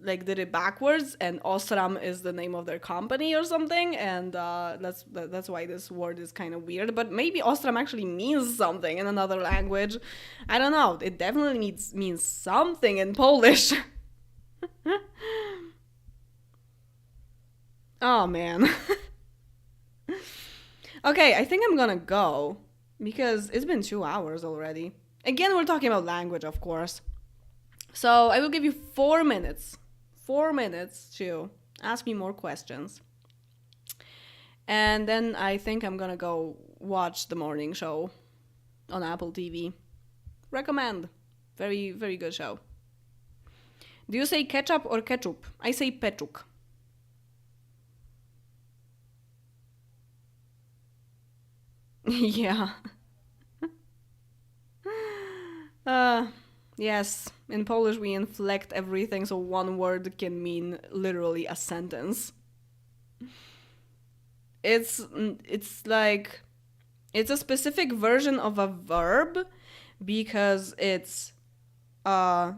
like did it backwards, and Osram is the name of their company or something, and that's why this word is kind of weird. But maybe Osram actually means something in another language. I don't know. It definitely means something in Polish. Oh man. Okay, I think I'm gonna go because it's been 2 hours already. Again, we're talking about language, of course. So I will give you 4 minutes. 4 minutes to ask me more questions. And then I think I'm gonna go watch the morning show on Apple TV. Recommend. Very, very good show. Do you say ketchup or ketchup? I say peczuk. Yeah. Uh, yes. In Polish, we inflect everything so one word can mean literally a sentence. It's like it's a specific version of a verb because uh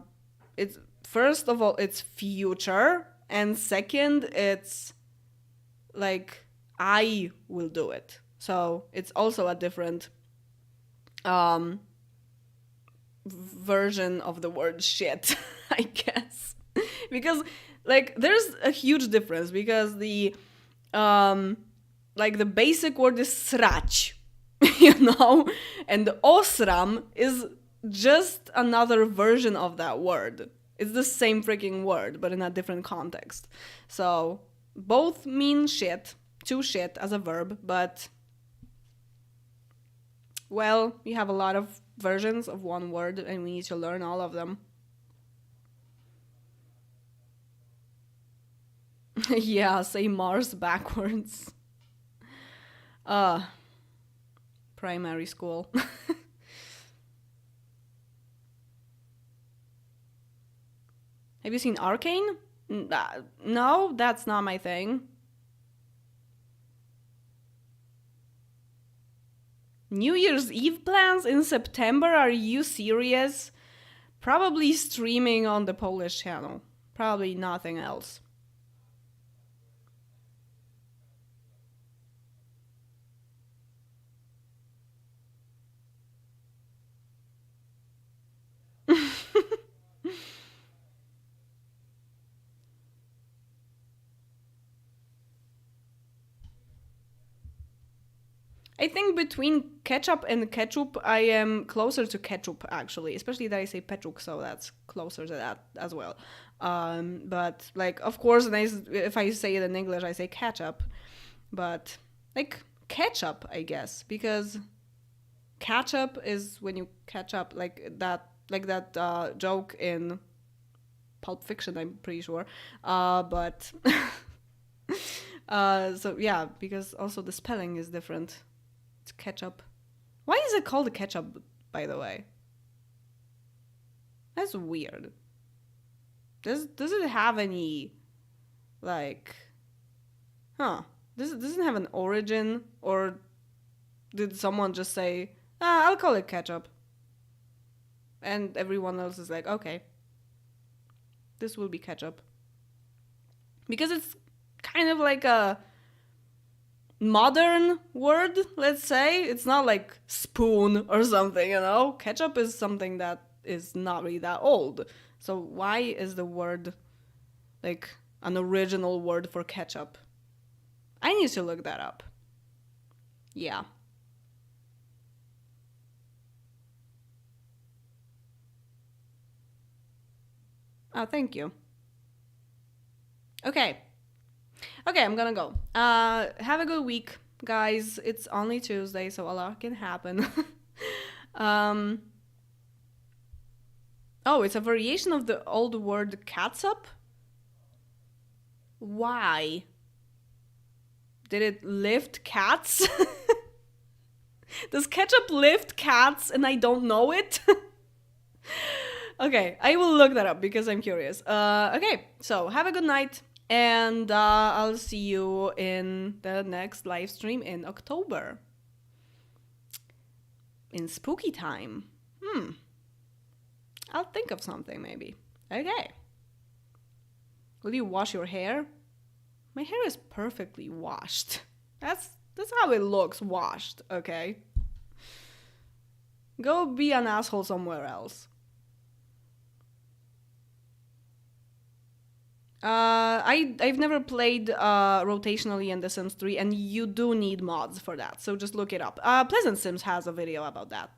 it's first of all it's future, and second it's like I will do it. So it's also a different um version of the word shit, I guess. Because like there's a huge difference because the um like the basic word is srać, you know, and the osram is just another version of that word. It's the same freaking word, but in a different context. So both mean shit, to shit as a verb, but well, we have a lot of versions of one word and we need to learn all of them. Yeah, say Mars backwards. Uh, Primary school. Have you seen Arcane? No, that's not my thing. New Year's Eve plans in September? Are you serious? Probably streaming on the Polish channel. Probably nothing else. I think between ketchup and ketchup, I am closer to ketchup actually, especially that I say peczuk, so that's closer to that as well. But like, of course, if I say it in English, I say ketchup, but like ketchup, I guess, because ketchup is when you catch up, like that joke in Pulp Fiction, I'm pretty sure. But so yeah, because also the spelling is different. It's ketchup. Why is it called ketchup, by the way? That's weird. Does it have any like huh? Doesn't have an origin, or did someone just say, I'll call it ketchup? And everyone else is like, okay, this will be ketchup. Because it's kind of like a modern word, let's say. It's not like spoon or something, you know? Ketchup is something that is not really that old. So why is the word like an original word for ketchup? I need to look that up. Yeah. Oh, thank you. Okay. Okay, I'm gonna go. Have a good week, guys. It's only Tuesday, so a lot can happen. um, oh, it's a variation of the old word catsup? Why? Did it lift cats? Does ketchup lift cats and I don't know it? Okay, I will look that up because I'm curious. Okay, so have a good night. And I'll see you in the next live stream in October. In spooky time. I'll think of something maybe. Okay. Will you wash your hair? My hair is perfectly washed. That's how it looks washed, okay? Go be an asshole somewhere else. I've never played rotationally in The Sims 3, and you do need mods for that, so just look it up. Pleasant Sims has a video about that.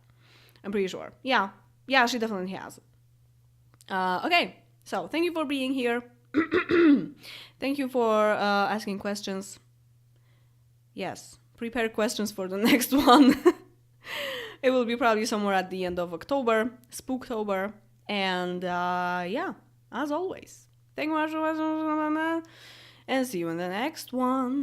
I'm pretty sure. Yeah, she definitely has. Okay, so thank you for being here. Thank you for asking questions. yes, prepare questions for the next one. It will be probably somewhere at the end of October, Spooktober. And yeah, as always, thank you much for watching, and see you in the next one.